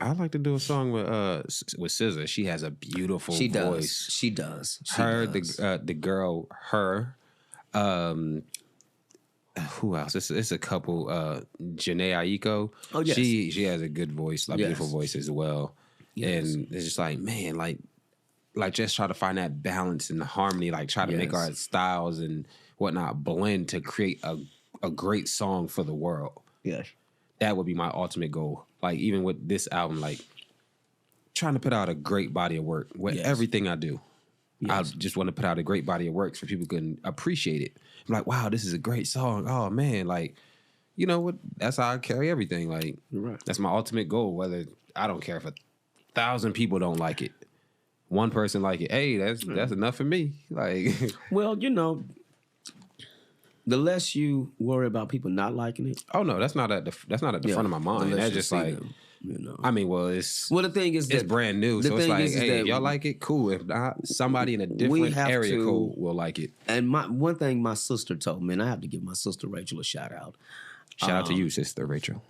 I'd like to do a song with SZA. She has a beautiful voice. She does. The girl, her. Who else? It's a couple. Janae Aiko. Oh yes. She has a good voice, beautiful voice as well. Yes. And it's just like, man, like just try to find that balance and the harmony, like try to make our styles and whatnot blend to create a great song for the world. Yes. That would be my ultimate goal. Like even with this album, like trying to put out a great body of work with everything I do. Yes. I just want to put out a great body of work so people can appreciate it. I'm like, wow, this is a great song. Oh man, like, you know what? That's how I carry everything. Like, that's my ultimate goal. Whether I don't care if 1,000 people don't like it, one person like it. Hey, that's enough for me. Like, well, the less you worry about people not liking it. Oh no, that's not at the front of my mind. That's just like them, you know. I mean, well, the thing is, it's brand new, so it's like, hey, if y'all like it, cool. If not, somebody in a different area code will like it. And one thing my sister told me, and I have to give my sister Rachel a shout out. Shout out to you, sister Rachel.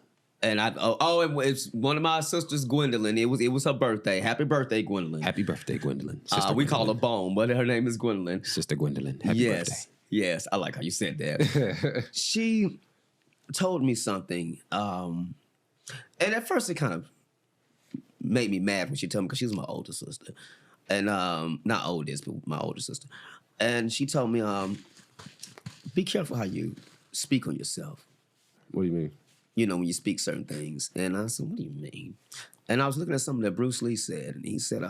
And it's one of my sisters, Gwendolyn. It was her birthday. Happy birthday, Gwendolyn. Happy birthday, Gwendolyn. We call her Bone, but her name is Gwendolyn. Sister Gwendolyn. Happy birthday. Yes, I like how you said that. She told me something, and at first it kind of made me mad when she told me, because she's my older sister, and not oldest, but my older sister. And she told me, be careful how you speak on yourself. What do you mean? You know, when you speak certain things. And I said, what do you mean? And I was looking at something that Bruce Lee said, and he said,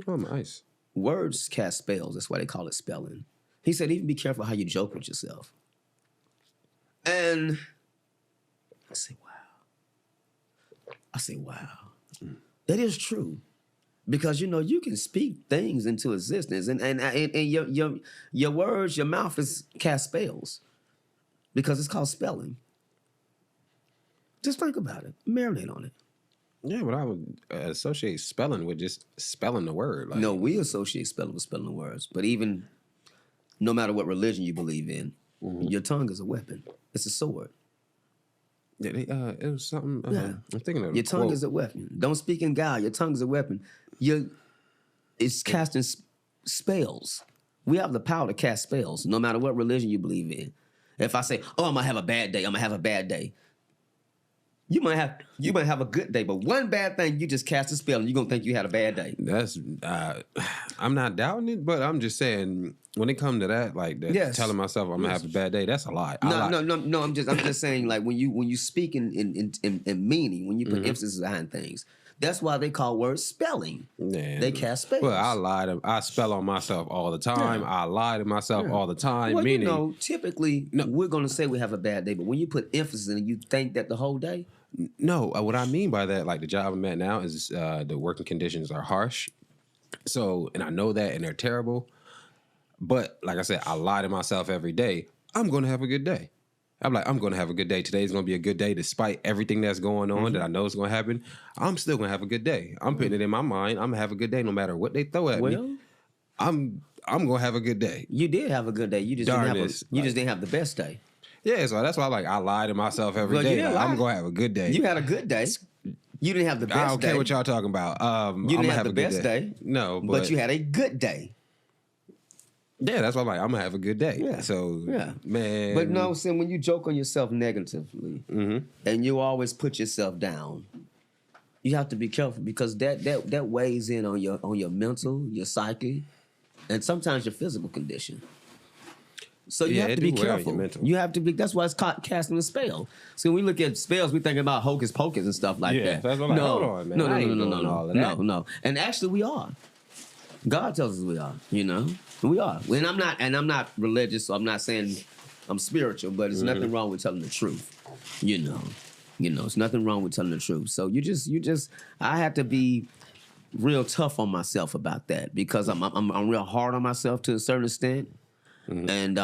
nice. Words cast spells. That's why they call it spelling. He said, even be careful how you joke with yourself. And I say, wow. That is true. Because, you know, you can speak things into existence. And your words, your mouth is cast spells. Because it's called spelling. Just think about it. Marinate on it. Yeah, but I would associate spelling with just spelling the word. Like, no, we associate spelling with spelling the words. But even... no matter what religion you believe in, your tongue is a weapon. It's a sword. Yeah, it was something. I'm thinking of your tongue is a weapon. Don't speak in guile. Your tongue is a weapon. It's casting spells. We have the power to cast spells, no matter what religion you believe in. If I say, "Oh, I'm gonna have a bad day," I'm gonna have a bad day. You might have a good day, but one bad thing, you just cast a spell, and you're gonna think you had a bad day. That's I'm not doubting it, but I'm just saying when it comes to that, like that, telling myself I'm gonna have a bad day, that's a lie. No. I'm just saying, like when you speak in meaning, when you put emphasis behind things. That's why they call words spelling. Yeah. They cast spells. Well, I spell on myself all the time. Yeah. I lie to myself all the time. Well, meaning, you know, typically we're going to say we have a bad day, but when you put emphasis in it, you think that the whole day? No, what I mean by that, like the job I'm at now is the working conditions are harsh. So, and I know that, and they're terrible. But like I said, I lie to myself every day. I'm going to have a good day. I'm like, I'm going to have a good day. Today's going to be a good day despite everything that's going on that I know is going to happen. I'm still going to have a good day. I'm putting it in my mind. I'm going to have a good day no matter what they throw at me. I'm going to have a good day. You did have a good day. You just didn't have the best day. Yeah, so that's why I lie to myself every day. Like, I'm going to have a good day. You had a good day. You didn't have the best day. I don't care what y'all talking about. You didn't have the best day. No, but you had a good day. Yeah, that's why I'm like, I'm going to have a good day. Yeah. So, man. But no, see, when you joke on yourself negatively and you always put yourself down, you have to be careful because that weighs in on your mental, your psyche, and sometimes your physical condition. So you have to be careful. You have to be. That's why it's casting a spell. So when we look at spells, we think about hocus pocus and stuff like that. That's what I'm like, hold on, man. No. And actually, we are. God tells us we are. You know, we are. And I'm not religious, so I'm not saying I'm spiritual. But there's nothing wrong with telling the truth. You know, it's nothing wrong with telling the truth. So you just, I have to be real tough on myself about that because I'm real hard on myself to a certain extent. And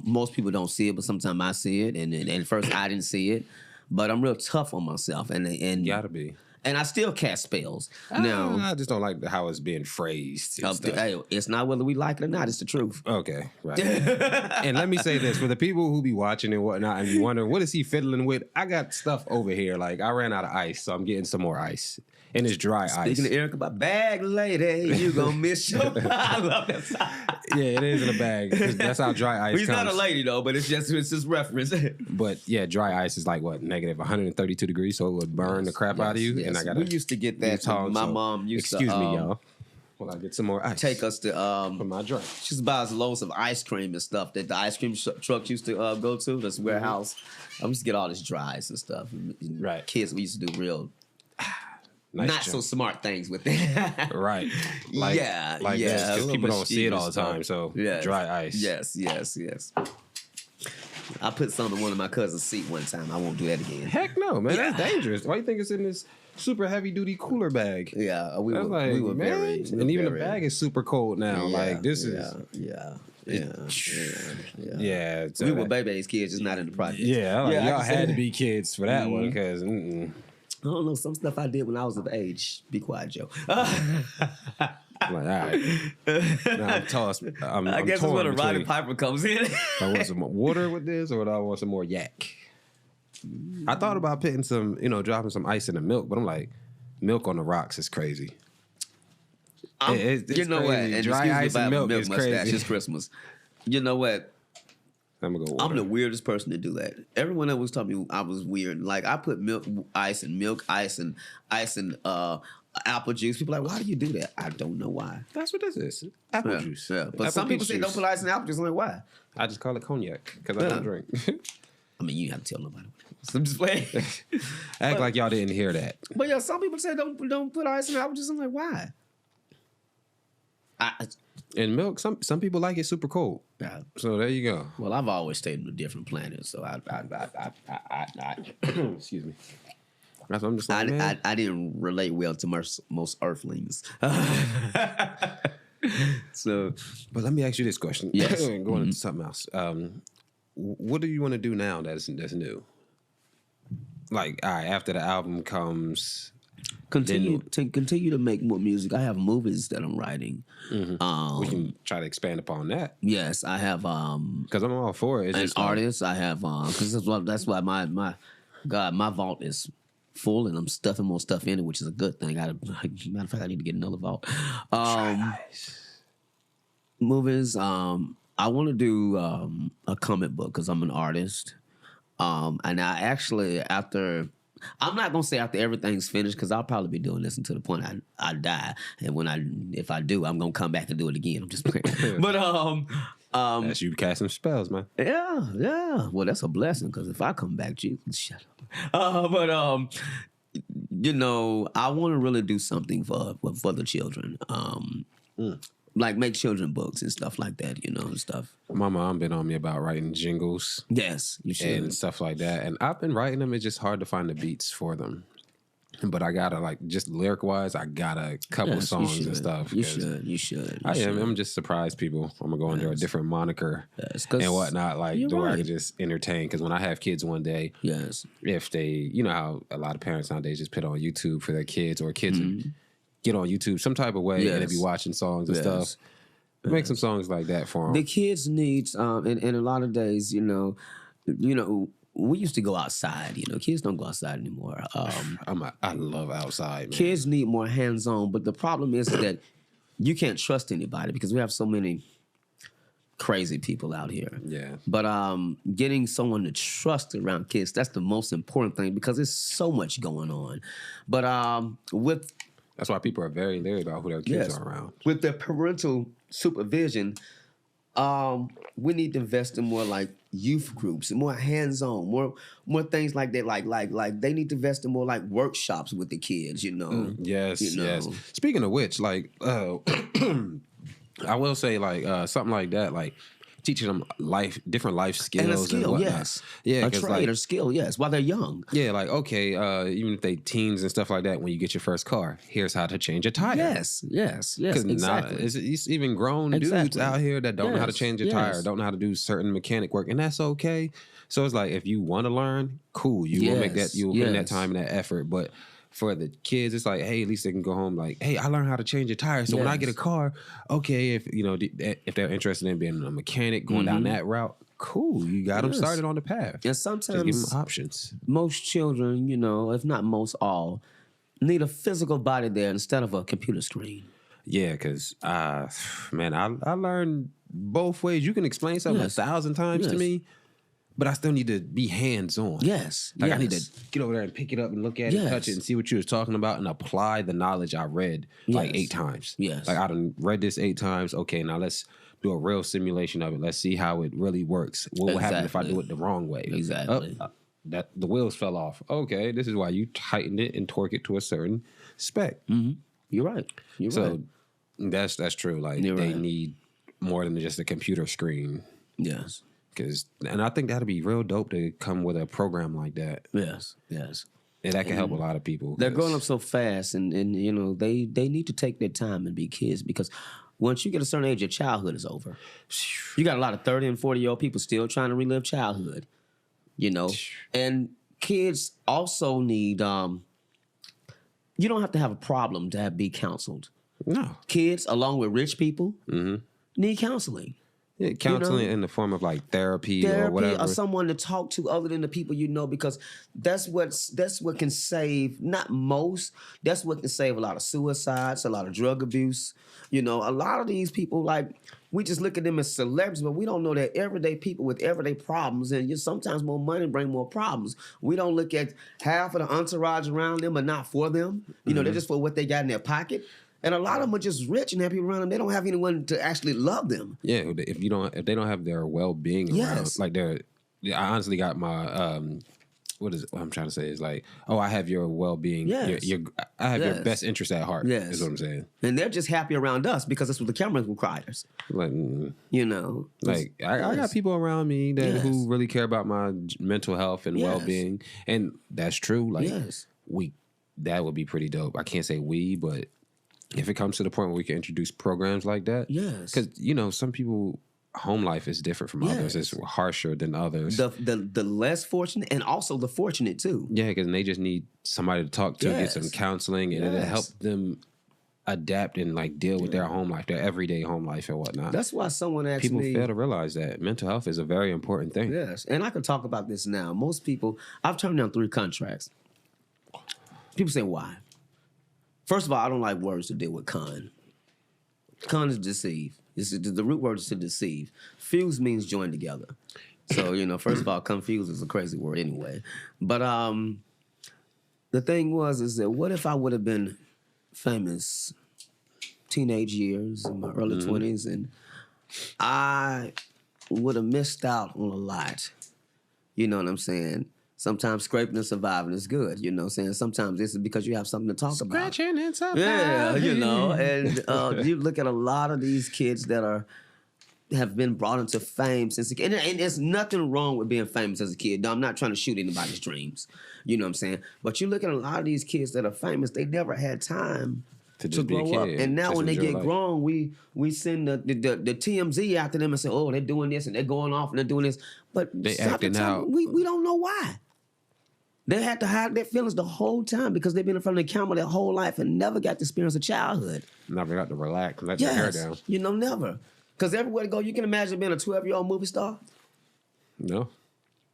most people don't see it, but sometimes I see it. And at first I didn't see it, but I'm real tough on myself. And you gotta be. And I still cast spells. Now I just don't like how it's being phrased. It's not whether we like it or not. It's the truth. Okay, right. And let me say this for the people who be watching and whatnot, and be wondering what is he fiddling with. I got stuff over here. Like I ran out of ice, so I'm getting some more ice. And it's dry ice. Speaking to Eric about bag lady, you gonna miss your. I love that song. Yeah, it is in a bag. That's how dry ice He's comes. not a lady though, but it's just reference. But yeah, dry ice is like what, negative 132 degrees, so it would burn the crap out of you. Yes. And I got. We used to get that. My mom used to. Excuse me, y'all. Well, I get some more ice. Take us to for my drink. She used to buy us loads of ice cream and stuff that the ice cream truck used to go to. This warehouse. I used to get all this dry ice and stuff. Right. Kids, we used to do real. Nice not so smart things with it. Right. Like, because people don't see it all the time. So dry ice. Yes. I put some in one of my cousin's seat one time. I won't do that again. Heck no, man. That's dangerous. Why do you think it's in this super heavy duty cooler bag? Yeah, we were very. And even the bag is super cold now. Like this is. Yeah. Yeah. So we were baby's kids, just not in the project. Yeah, like, y'all had to be kids for that one because. I don't know, some stuff I did when I was of age. Be quiet, Joe. I'm like, all right. Now I'm tossed. I guess that's where the Roddy Piper comes in. I want some more water with this, or do I want some more yak? I thought about putting some, dropping some ice in the milk, but I'm like, milk on the rocks is crazy. It's you know crazy. what? And Dry ice and milk is crazy. It's Christmas. You know what? I'm the weirdest person to do that. Everyone else was telling me I was weird. Like I put milk ice and apple juice. People are like, why do you do that? I don't know why. That's what this is. Apple juice. Yeah. But some people say don't put ice in apple juice. I'm like, why? I just call it cognac because I don't drink. I mean, you have to tell nobody. So I'm just playing. Act like y'all didn't hear that. But yeah, some people say don't put ice in apple juice. I'm like, why? And milk, some people like it super cold. Yeah. So there you go. Well, I've always stayed on a different planet, so I excuse me. That's what I'm just like, man. I didn't relate well to most Earthlings. So, but let me ask you this question. Yes. Going into something else. What do you want to do now that's new? Like, all right, after the album comes. Continue to make more music. I have movies that I'm writing. Mm-hmm. We can try to expand upon that. Yes, I have. Because I'm all for it. It's an artist. I have. Because that's why my vault is full, and I'm stuffing more stuff in it, which is a good thing. Matter of fact, I need to get another vault. Movies. I want to do a comic book because I'm an artist. And I actually I'm not gonna say after everything's finished because I'll probably be doing this until the point I die, and if I do, I'm gonna come back and do it again. I'm just playing, but that's you casting spells, man. Yeah. Well, that's a blessing because if I come back, Jesus, shut up. I want to really do something for the children. Like make children books and stuff like that, and stuff. My mom been on me about writing jingles. Yes, you should. And stuff like that. And I've been writing them. It's just hard to find the beats for them. But I gotta just lyric wise, I got a couple songs and stuff. You should. I'm just surprised people. I'm gonna go under a different moniker and whatnot, the way I can just entertain. Because when I have kids one day, if they, how a lot of parents nowadays just put on YouTube for their kids or kids. Get on YouTube some type of way and they be watching songs and stuff. Make some songs like that for them. The kids need, and a lot of days, we used to go outside. Kids don't go outside anymore. I love outside. Man. Kids need more hands-on, but the problem is that you can't trust anybody because we have so many crazy people out here. Yeah. But getting someone to trust around kids, that's the most important thing because there's so much going on. But that's why people are very leery about who their kids are around. With the parental supervision, we need to invest in more like youth groups and more hands-on, more things like that. Like they need to invest in more like workshops with the kids. Yes. Speaking of which, I will say something like that, teaching them different life skills and a skill, yes. Yeah, a trade or skill, yes, while they're young. Yeah, even if they teens and stuff like that, when you get your first car, here's how to change a tire. Yes, exactly. It's even grown dudes out here that don't know how to change a tire, don't know how to do certain mechanic work, and that's okay. So it's if you want to learn, cool, you will make that, you will put in that time and that effort, but for the kids, it's hey, at least they can go home hey, I learned how to change a tire. So when I get a car, okay, if they're interested in being a mechanic, going down that route, cool. You got them started on the path. And sometimes just give them options. Most children, if not most, all need a physical body there instead of a computer screen. Yeah, because man, I learned both ways. You can explain something 1,000 times to me. But I still need to be hands-on. Yes. I need to get over there and pick it up and look at it, touch it, and see what you was talking about and apply the knowledge I read 8 times. Yes. I done read this 8 times. Okay, now let's do a real simulation of it. Let's see how it really works. What will happen if I do it the wrong way? Exactly. That the wheels fell off. Okay, this is why you tightened it and torque it to a certain spec. Mm-hmm. You're right. So that's true. They need more than just a computer screen. Yes. And I think that'd be real dope to come with a program like that. Yes. And that can help a lot of people. They're growing up so fast, and they need to take their time and be kids because once you get a certain age, your childhood is over. You got a lot of 30 and 40-year-old people still trying to relive childhood, you know? And kids also need, you don't have to have a problem to be counseled. No. Kids, along with rich people, need counseling. Yeah, counseling in the form of like therapy or whatever. Or someone to talk to other than the people you know, because that's what can save, not most, that's what can save a lot of suicides, a lot of drug abuse. You know, a lot of these people, like, we just look at them as celebrities, but we don't know that everyday people with everyday problems, and sometimes more money bring more problems. We don't look at half of the entourage around them, but not for them. You know, they're just for what they got in their pocket. And a lot of them are just rich and have people around them. They don't have anyone to actually love them. Yeah, if they don't have their well-being around, like I honestly got my what I'm trying to say is like, oh, I have your well-being. Yes. I have your best interest at heart. Yes. Is what I'm saying. And they're just happy around us because that's what the camera requires. Like, you know, like I got people around me that who really care about my mental health and well-being, and that's true. Like, that would be pretty dope. I can't say but if it comes to the point where we can introduce programs like that, because you know, some people home life is different from others. It's harsher than others. The less fortunate and also the fortunate too. Yeah, because they just need somebody to talk to, get some counseling, and it'll help them adapt and like deal with their home life, their everyday home life and whatnot. That's why someone asked me. People fail to realize that mental health is a very important thing. Yes, and I can talk about this now. Most people, I've turned down 3 contracts. People say, why? First of all, I don't like words to deal with con. Con is deceive. The root word is to deceive. Fuse means join together. So, you know, first of all, confuse is a crazy word anyway. But the thing is that what if I would have been famous teenage years, in my early 20s, and I would have missed out on a lot. You know what I'm saying? Sometimes scraping and surviving is good, you know what I'm saying? Sometimes this is because you have something to talk about. Scratching and surviving. Yeah, you know, and you look at a lot of these kids that have been brought into fame since a kid. And there's nothing wrong with being famous as a kid. No, I'm not trying to shoot anybody's dreams. You know what I'm saying? But you look at a lot of these kids that are famous, they never had time to grow up. And now when they get grown, we send the TMZ after them and say, oh, they're doing this and they're going off and they're doing this. But they acting out. We don't know why. They had to hide their feelings the whole time because they've been in front of the camera their whole life and never got to experience of childhood. Never got to relax and let their hair down. You know, never. Because everywhere you go, you can imagine being a 12-year-old movie star. No.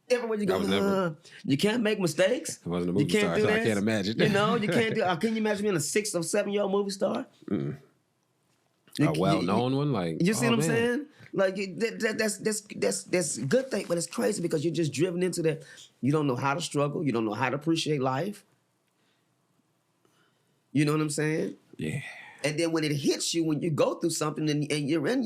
Everywhere you go, you can't make mistakes. I wasn't a movie star, so I can't imagine. You know, you can't do. Can you imagine being a 6 or 7-year-old movie star? A well-known one, like you see what I'm saying? Like that's a good thing, but it's crazy because you're just driven into that. You don't know how to struggle. You don't know how to appreciate life. You know what I'm saying? Yeah. And then when it hits you, when you go through something and you're in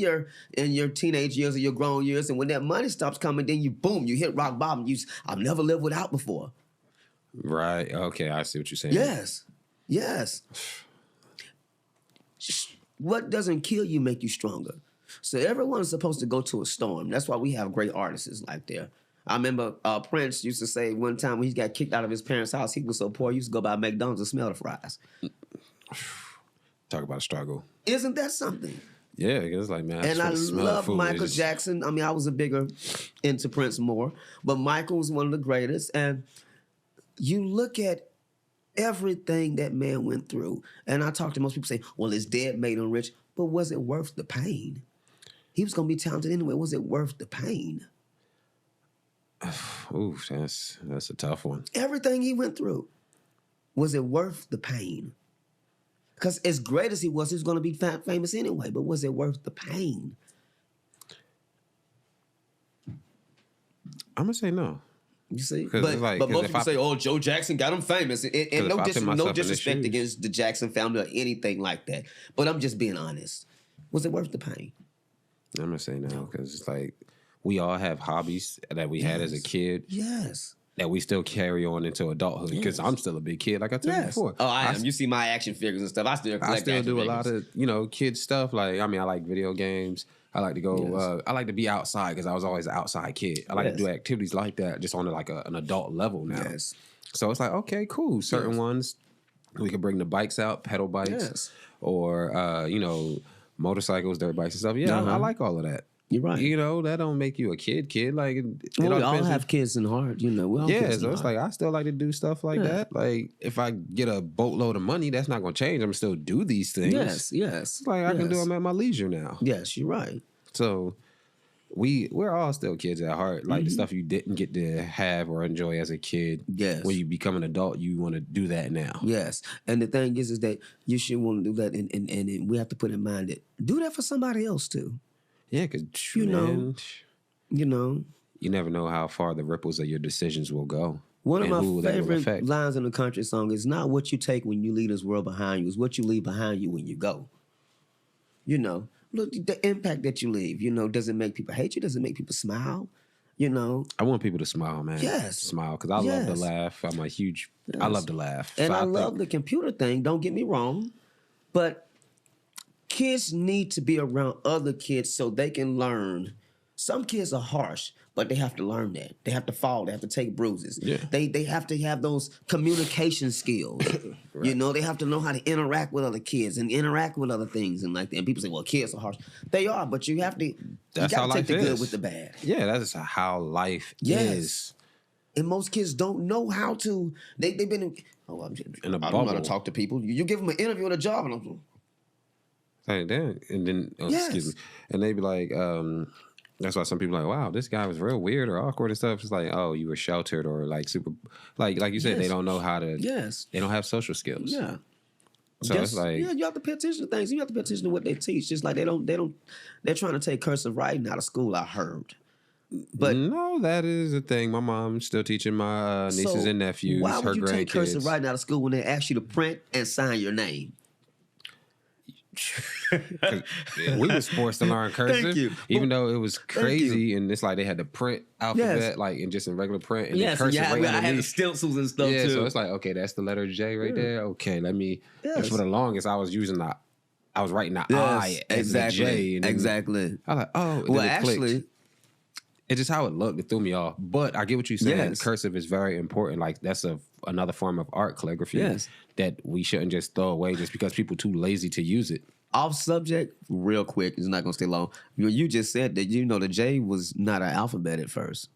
your teenage years or your grown years, and when that money stops coming, then you hit rock bottom. I've never lived without before. Right. Okay, I see what you're saying. Yes. What doesn't kill you make you stronger. So everyone's supposed to go to a storm. That's why we have great artists like there. I remember Prince used to say one time when he got kicked out of his parents' house, he was so poor he used to go by McDonald's and smell the fries. Talk about a struggle. Isn't that something? Yeah, it's like, man. And I love Michael Jackson. I mean, I was a bigger into Prince more, but Michael was one of the greatest. And you look at everything that man went through, and I talk to most people say, well, his dad made him rich, but was it worth the pain? He was going to be talented anyway. Was it worth the pain? Ooh, that's a tough one. Everything he went through, was it worth the pain? Because as great as he was going to be famous anyway, but was it worth the pain? I'm going to say no. You see? But most people say, oh, Joe Jackson got him famous. And no disrespect against the Jackson family or anything like that. But I'm just being honest. Was it worth the pain? I'm going to say no, because it's like we all have hobbies that we had as a kid. Yes. That we still carry on into adulthood, because I'm still a big kid, like I told you before. Oh, I am. You see my action figures and stuff. I still do a lot of, kid stuff. Like, I mean, I like video games. I like to go. I like to be outside because I was always an outside kid. I like to do activities like that, just on like an adult level now. Yes. So it's like, okay, cool. Certain ones we can bring the bikes out, pedal bikes, or motorcycles, dirt bikes and stuff. Yeah, I like all of that. You're right. You know, that don't make you a kid. Like, we all have kids in heart, you know. So it's like I still like to do stuff like that. Like, if I get a boatload of money, that's not going to change. I'm still do these things. Yes. Like, I can do them at my leisure now. Yes, you're right. So we're all still kids at heart. Like the stuff you didn't get to have or enjoy as a kid. Yes. When you become an adult, you want to do that now. Yes. And the thing is that you should want to do that, and we have to put in mind that do that for somebody else too. Yeah, because you know, you never know how far the ripples of your decisions will go. One of my favorite lines in the country song is not what you take when you leave this world behind you, it's what you leave behind you when you go. You know, look, the impact that you leave, you know, does it make people hate you? Does it make people smile? You know? I want people to smile, man. Yes. Smile, because I love to laugh. I'm a huge, I love to laugh. And so I love the computer thing, don't get me wrong, but kids need to be around other kids so they can learn. Some kids are harsh, but they have to learn that. They have to fall. They have to take bruises. Yeah. They have to have those communication skills. Right. You know, they have to know how to interact with other kids and interact with other things and like that. And people say, well, kids are harsh. They are, but you have to, you got to take the good with the bad. Yeah, that's how life is. And most kids don't know how to. They've been in a bubble. I don't know how to talk to people. You give them an interview and a job, and I'm like, damn. And then, excuse me. And they be like, that's why some people are like, wow, this guy was real weird or awkward and stuff. It's like, oh, you were sheltered or like super, like you said, they don't know how to, they don't have social skills. Yeah. So it's like, you have to pay attention to things. You have to pay attention to what they teach. Just like they're trying to take cursive writing out of school, I heard. But no, that is a thing. My mom's still teaching my nieces and nephews, why would you take cursive kids. writing out of school when they ask you to print and sign your name? We was forced to learn cursive, even though it was crazy, and it's like they had to print alphabet, like in just in regular print, and then cursive right I had the stencils and stuff too. So it's like, okay, that's the letter J right there. Okay, let me. And for the longest, I was using I was writing the I as the J. And exactly. I was like, oh, well, actually. It's just how it looked. It threw me off. But I get what you're saying. Yes. Cursive is very important. Like, that's another form of art, calligraphy, that we shouldn't just throw away just because people too lazy to use it. Off subject, real quick. It's not going to stay long. You just said that, the J was not an alphabet at first.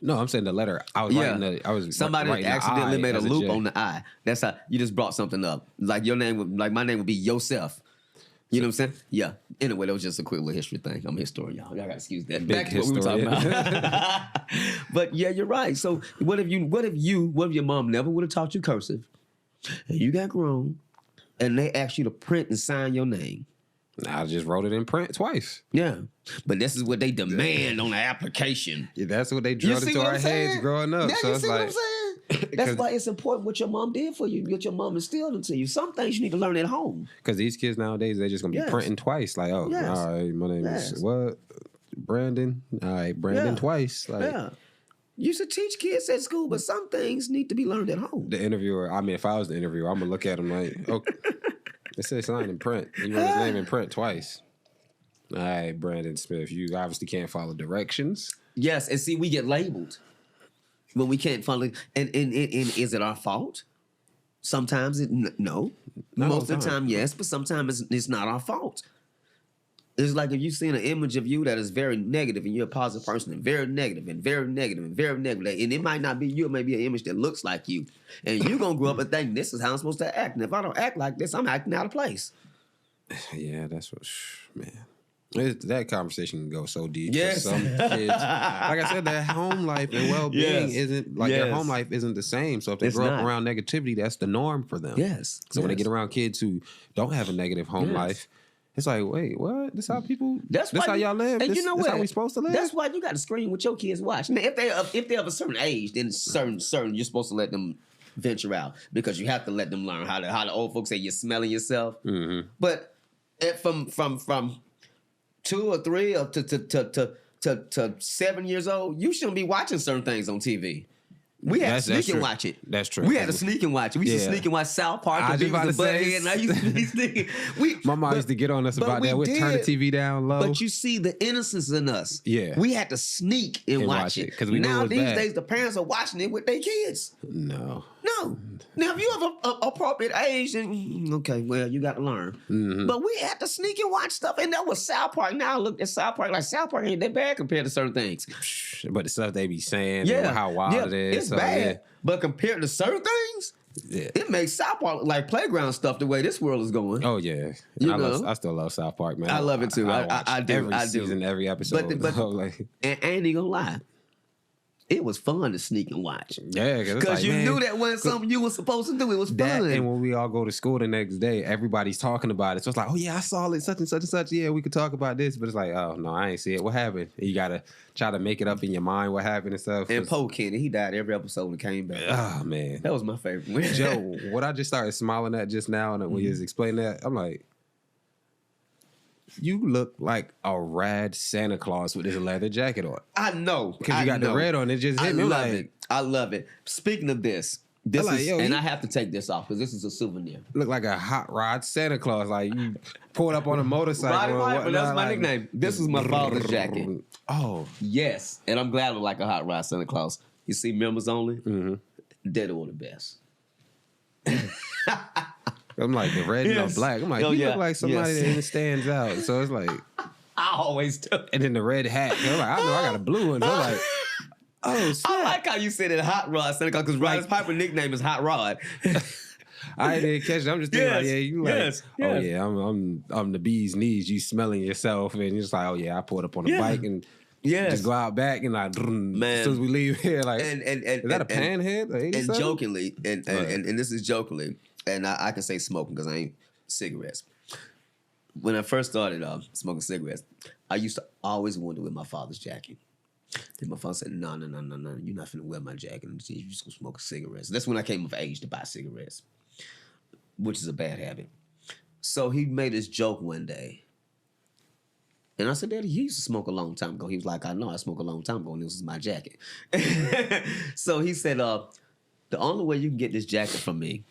No, I'm saying the letter. I was writing somebody accidentally made a loop on the I. That's how you just brought something up. Like my name would be Yosef. You know what I'm saying? Yeah. Anyway, that was just a quick little history thing. I'm a historian, y'all. Y'all got to excuse that. Back to what we were talking about. But yeah, you're right. So what if your mom never would have taught you cursive, and you got grown, and they asked you to print and sign your name? I just wrote it in print twice. Yeah. But this is what they demand on the application. Yeah, that's what they drilled into our heads growing up. Now so it's like, that's why it's important what your mom did for you, what your mom instilled into you. Some things you need to learn at home. Because these kids nowadays, they're just going to be printing twice. Like, all right, my name is what? Brandon. All right, Brandon twice. Like, you should teach kids at school, but some things need to be learned at home. The interviewer, if I was the interviewer, I'm going to look at him like, okay, it says sign in print. You wrote his name in print twice. All right, Brandon Smith, you obviously can't follow directions. Yes, and see, we get labeled when we can't follow. And is it our fault? Sometimes no. Most of the time, yes, but sometimes it's not our fault. It's like if you've seen an image of you that is very negative and you're a positive person and very negative and very negative and very negative, and it might not be you, it may be an image that looks like you. And you're going to grow up and think, this is how I'm supposed to act. And if I don't act like this, I'm acting out of place. Yeah, that's what, man. That conversation can go so deep. Yes. Some kids, like I said, their home life and well-being isn't their home life isn't the same. So if they grow up around negativity, that's the norm for them. Yes. So when they get around kids who don't have a negative home life, it's like, wait, what? This how people? That's how y'all live. And you know what? That's how we supposed to live. That's why you got to screen what your kids watch. Now, if they're of a certain age, then certain you're supposed to let them venture out because you have to let them learn how the old folks say you're smelling yourself. Mm-hmm. But from 2 or 3 or to 7 years old, you shouldn't be watching certain things on TV. We had to sneak and watch it. That's true. We had to sneak and watch it. We used to sneak and watch South Park. I was about to say, and I used to be sneaking. My mom used to get on us about that. We'd turn the TV down low. But you see the innocence in us. Yeah. We had to sneak and watch it. Because we now these days the parents are watching it with their kids. No. No. Now, if you have a appropriate age, then okay, well, you got to learn. Mm-hmm. But we had to sneak and watch stuff, and that was South Park. Now I look at South Park like South Park ain't that bad compared to certain things. But the stuff they be saying, and how wild it is, it's bad. But compared to certain things, it makes South Park like playground stuff the way this world is going. Oh yeah, I still love South Park, man. I love it too. I do. Every season, every episode. But and I ain't gonna lie. It was fun to sneak and watch. Yeah, because you knew that wasn't something you were supposed to do. It was fun. And when we all go to school the next day, everybody's talking about it. So it's like, oh yeah, I saw it, such and such and such. Yeah, we could talk about this. But it's like, oh no, I ain't see it. What happened? And you gotta try to make it up in your mind what happened and stuff. And Poe Kenny, he died every episode and came back. Oh man, that was my favorite. Joe, what I just started smiling at just now, and when you was explaining that, I'm like, you look like a rad Santa Claus with this leather jacket on. I know. Because you got the red on. It just hit me. I love it. Speaking of this I have to take this off because this is a souvenir. Look like a hot rod Santa Claus. Like you pulled up on a motorcycle. Right, that's my nickname. This is my father's jacket. Oh. Yes. And I'm glad I look like a hot rod Santa Claus. You see members only? Mm-hmm. They're the best. I'm like the red and the black. I'm like, you look like somebody that stands out. So it's like I always do. And then the red hat. I'm like, I know I got a blue one. So I'm like, oh, snap. I like how you said it, Hot Rod Santa Claus, because Rod's Piper's nickname is Hot Rod. I didn't catch it. I'm just thinking, you like, oh yeah, I'm the bee's knees. You smelling yourself, and you're just like, oh yeah, I pulled up on a bike and just go out back and like, man. As soon as we leave here, like, is that a panhead? And jokingly, and this is jokingly. And I can say smoking because I ain't cigarettes. When I first started smoking cigarettes, I used to always want to wear my father's jacket. And my father said, no, you're not finna wear my jacket. You're just gonna smoke cigarettes. That's when I came of age to buy cigarettes, which is a bad habit. So he made this joke one day. And I said, Daddy, you used to smoke a long time ago. He was like, I know, I smoked a long time ago, and this is my jacket. So he said, the only way you can get this jacket from me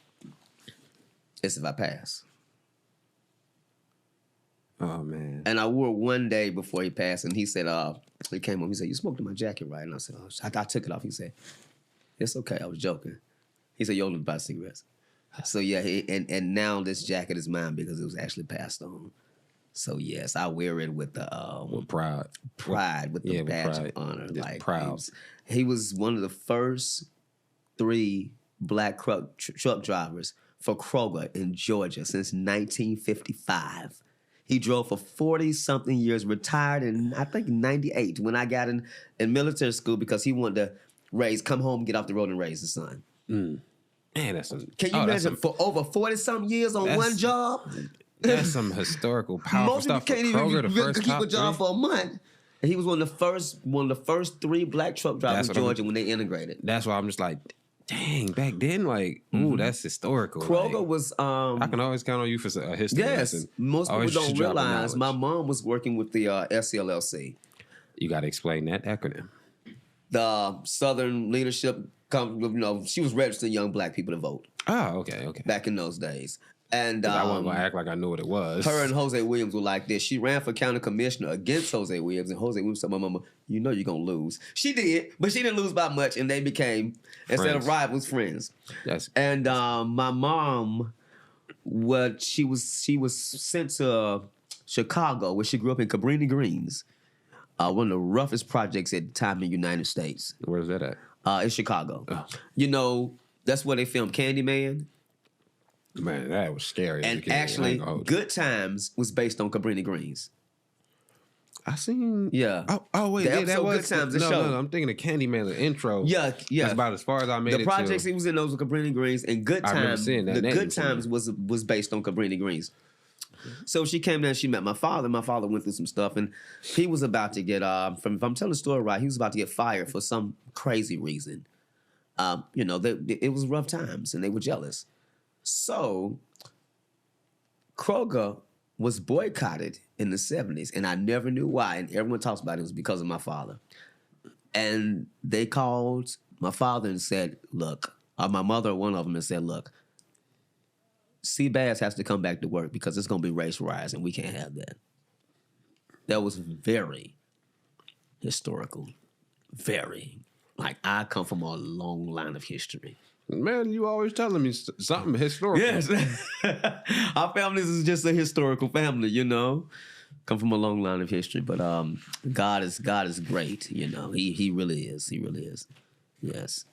is if I pass. Oh, man. And I wore it one day before he passed, and he said, he came home, he said, you smoked in my jacket, right? And I said, oh, I took it off. He said, it's okay, I was joking. He said, you only buy cigarettes. So, yeah, and now this jacket is mine because it was actually passed on. So, yes, I wear it with the... with pride. Pride, with the badge of honor. Just like proud. He was one of the first 3 black truck drivers for Kroger in Georgia since 1955. He drove for 40-something years, retired in, I think, 98 when I got in military school because he wanted to come home, get off the road and raise his son. Mm. Man, that's some... Can you imagine for over 40-something years on one job? That's some historical, powerful stuff. Most people can't even keep a job for a month. And he was one of the first 3 black truck drivers in Georgia when they integrated. That's why I'm just like, dang, back then, like, ooh, that's historical. Kroger was... I can always count on you for a history lesson. Yes, most people don't realize my mom was working with the SCLLC. You got to explain that acronym. The Southern Leadership, she was registering young black people to vote. Oh, okay. Back in those days. And I wasn't going to act like I knew what it was. Her and Jose Williams were like this. She ran for county commissioner against Jose Williams, and Jose Williams said, my mama, you know you're going to lose. She did, but she didn't lose by much, and they became, instead of rivals, friends. Yes. And my mom, she was sent to Chicago, where she grew up in Cabrini Greens, one of the roughest projects at the time in the United States. Where's that at? It's Chicago. Oh. That's where they filmed Candyman. Man, that was scary. And actually, Good Times was based on Cabrini Greens. I seen... Yeah. Oh wait, that was... Good Times, the show. No, I'm thinking of Candyman, the intro. Yeah. That's about as far as I made it. The projects he was in, those were Cabrini Greens, and Good Times... I remember seeing that. The Good Times was based on Cabrini Greens. So she came down, she met my father. My father went through some stuff, and he was about to get... if I'm telling the story right, he was about to get fired for some crazy reason. It was rough times, and they were jealous. So, Kroger was boycotted in the 70s, and I never knew why, and everyone talks about it was because of my father. And they called my father and said, look, or my mother, one of them, and said, look, VibeZ has to come back to work because it's going to be race riots, and we can't have that. That was very historical. Very. Like, I come from a long line of history. Man, you always telling me something historical. Yes. Our family is just a historical family, you know. Come from a long line of history, but God is great, you know. He really is. He really is. Yes.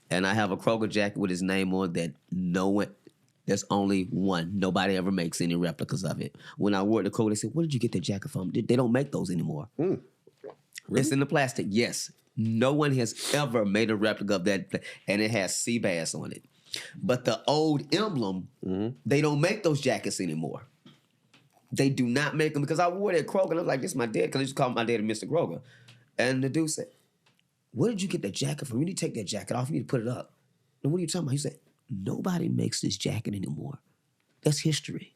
And I have a Kroger jacket with his name on that there's only one. Nobody ever makes any replicas of it. When I wore the Kroger, they said, "Where did you get that jacket from?" They don't make those anymore. Really? It's in the plastic. Yes. No one has ever made a replica of that, and it has sea bass on it. But the old emblem, they don't make those jackets anymore. They do not make them because I wore that Kroger and I was like, "This is my dad," because I used to call my dad Mr. Kroger. And the dude said, "Where did you get that jacket from? You need to take that jacket off. You need to put it up." And what are you talking about? He said, "Nobody makes this jacket anymore. That's history."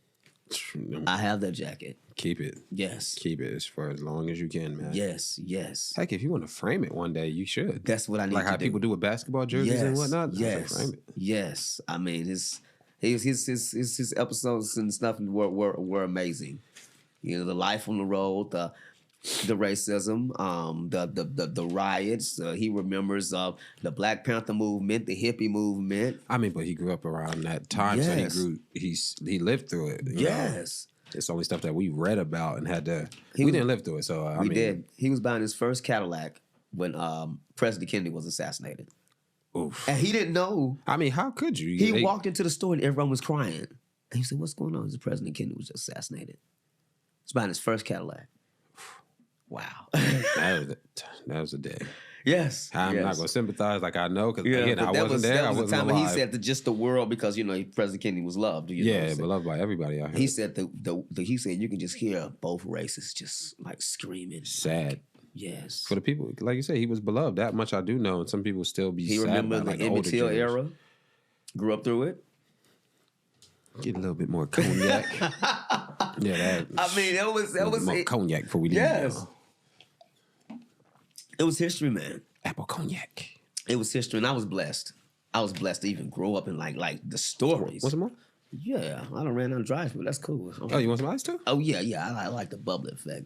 I have that jacket. Keep it. Yes. Keep it for as long as you can, man. Yes, yes. Heck, if you want to frame it one day, you should. That's what I need to do. Like how people do with basketball jerseys and whatnot. Yes. Frame it. Yes. I mean, his episodes and stuff were amazing. You know, the life on the road, the racism, the riots. He remembers the Black Panther movement, the hippie movement. I mean, but he grew up around that time, so he lived through it. You know? It's only stuff that we read about and had to. We didn't live through it, so I mean, did. He was buying his first Cadillac when President Kennedy was assassinated. Oof. And he didn't know. I mean, how could you? He walked into the store and everyone was crying. And he said, "What's going on?" He said, "President Kennedy was assassinated." He's buying his first Cadillac. Wow. that was a day. Yes. I'm not going to sympathize like I know because, again, I wasn't there. I wasn't the time alive. He said that just the world because, you know, President Kennedy was loved. But loved by everybody out here. He said he said you can just hear both races just like screaming. Sad. Yes. For the people, like you said, he was beloved. That much I do know. And some people still be sad. He remembered the Emmett Till era. Grew up through it. Get a little bit more cognac. I mean, that was more cognac before we leave. Yes. It was history, man. Apple cognac. It was history, and I was blessed. I was blessed to even grow up in like the stories. Want some more? Yeah, I done ran out of dry food. That's cool. Oh, you want some ice too? Oh yeah. I like the bubbly effect,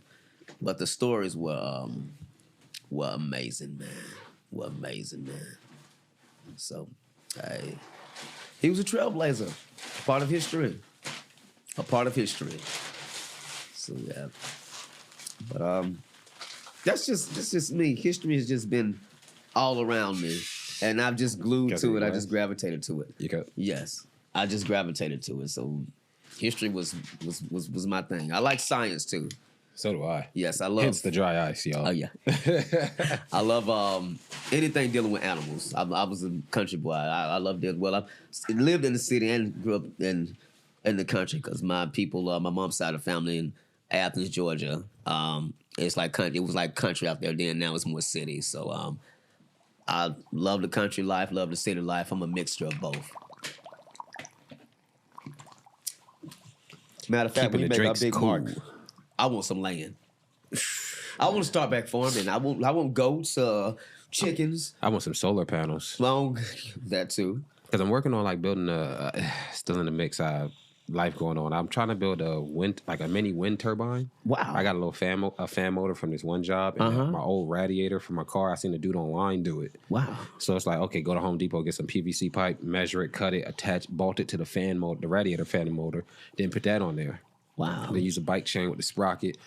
but the stories were amazing, man. So, he was a trailblazer, a part of history. So yeah, but that's just me. History has just been all around me, and I've just glued to it. I just gravitated to it. Yes, I just gravitated to it. So history was my thing. I like science too. So do I. Yes, I love. Hence the dry ice, y'all. Oh yeah. I love anything dealing with animals. I was a country boy. I loved it. Well, I lived in the city and grew up in the country because my people, my mom's side of the family in Athens, Georgia. It's like country. It was like country out there then. Now it's more city. So I love the country life, love the city life. I'm a mixture of both. Matter of fact, when we make our big mark, I want some land. I want to start back farming. I want goats, chickens. I want some solar panels. That too. Because I'm working on like building still in the mix. Life going on. I'm trying to build a mini wind turbine. Wow. I got a little fan motor from this one job, and my old radiator from my car. I seen the dude online do it. Wow. So it's like, okay, go to Home Depot, get some PVC pipe, measure it, cut it, bolt it to the fan motor, the radiator fan motor, then put that on there. Wow. Then use a bike chain with the sprocket.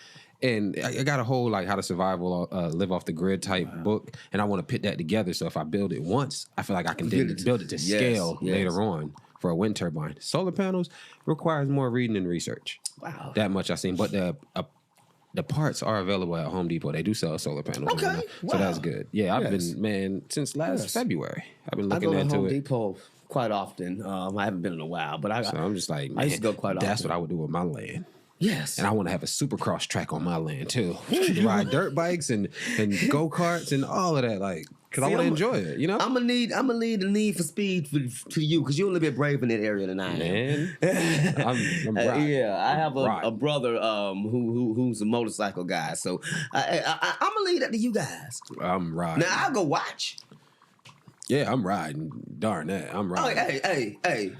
And I got a whole like how to survive live off the grid type book, and I want to put that together. So if I build it once, I feel like I can build it to scale later on for a wind turbine. Solar panels requires more reading and research. Wow, that much I've seen. But the parts are available at Home Depot. They do sell solar panels. Okay, so that's good. Yeah, I've been since last February. I've been looking into it. I go to Home Depot quite often. I haven't been in a while, but I'm just like, I used to go quite often. That's what I would do with my land. Yes. And I want to have a supercross track on my land too. Ride dirt bikes and go-karts and all of that, like, because I want to enjoy it, you know? I'm gonna need the need for speed for you, because you're a little bit brave in that area than I am. Man, I'm riding. Yeah, I have a brother who's a motorcycle guy, so I'm gonna leave that to you guys. I'm riding. Now I'll go watch. Yeah, I'm riding. Darn that, I'm riding. Hey.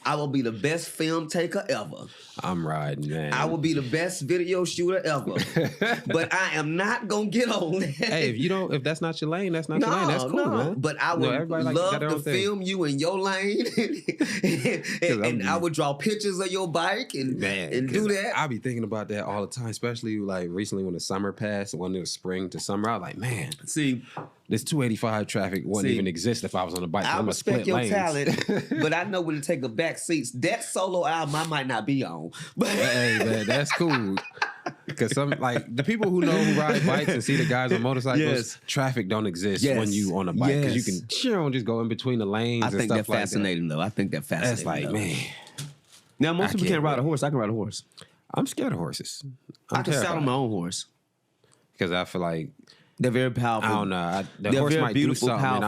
I will be the best film taker ever. I'm riding, man. I will be the best video shooter ever. But I am not gonna get on that. Hey, if that's not your lane, that's not your lane. That's cool, man. But I would love to film you in your lane, and I would draw pictures of your bike and do that. I be thinking about that all the time, especially like recently when the summer passed, when it was spring to summer. I was like, man, see, this 285 traffic wouldn't even exist if I was on a bike. I respect your talent, but I know when to take a back seats. That solo album I might not be on. But hey, man, that's cool. Because some like the people who know who ride bikes and see the guys on motorcycles, traffic don't exist when you on a bike because you can just go in between the lanes. I think that's fascinating though. I think that's fascinating. That's like, man. Now most people can't ride a horse. I can ride a horse. I'm scared of horses. I can saddle my own horse because I feel like they're very powerful. I don't know. The horse might do something, and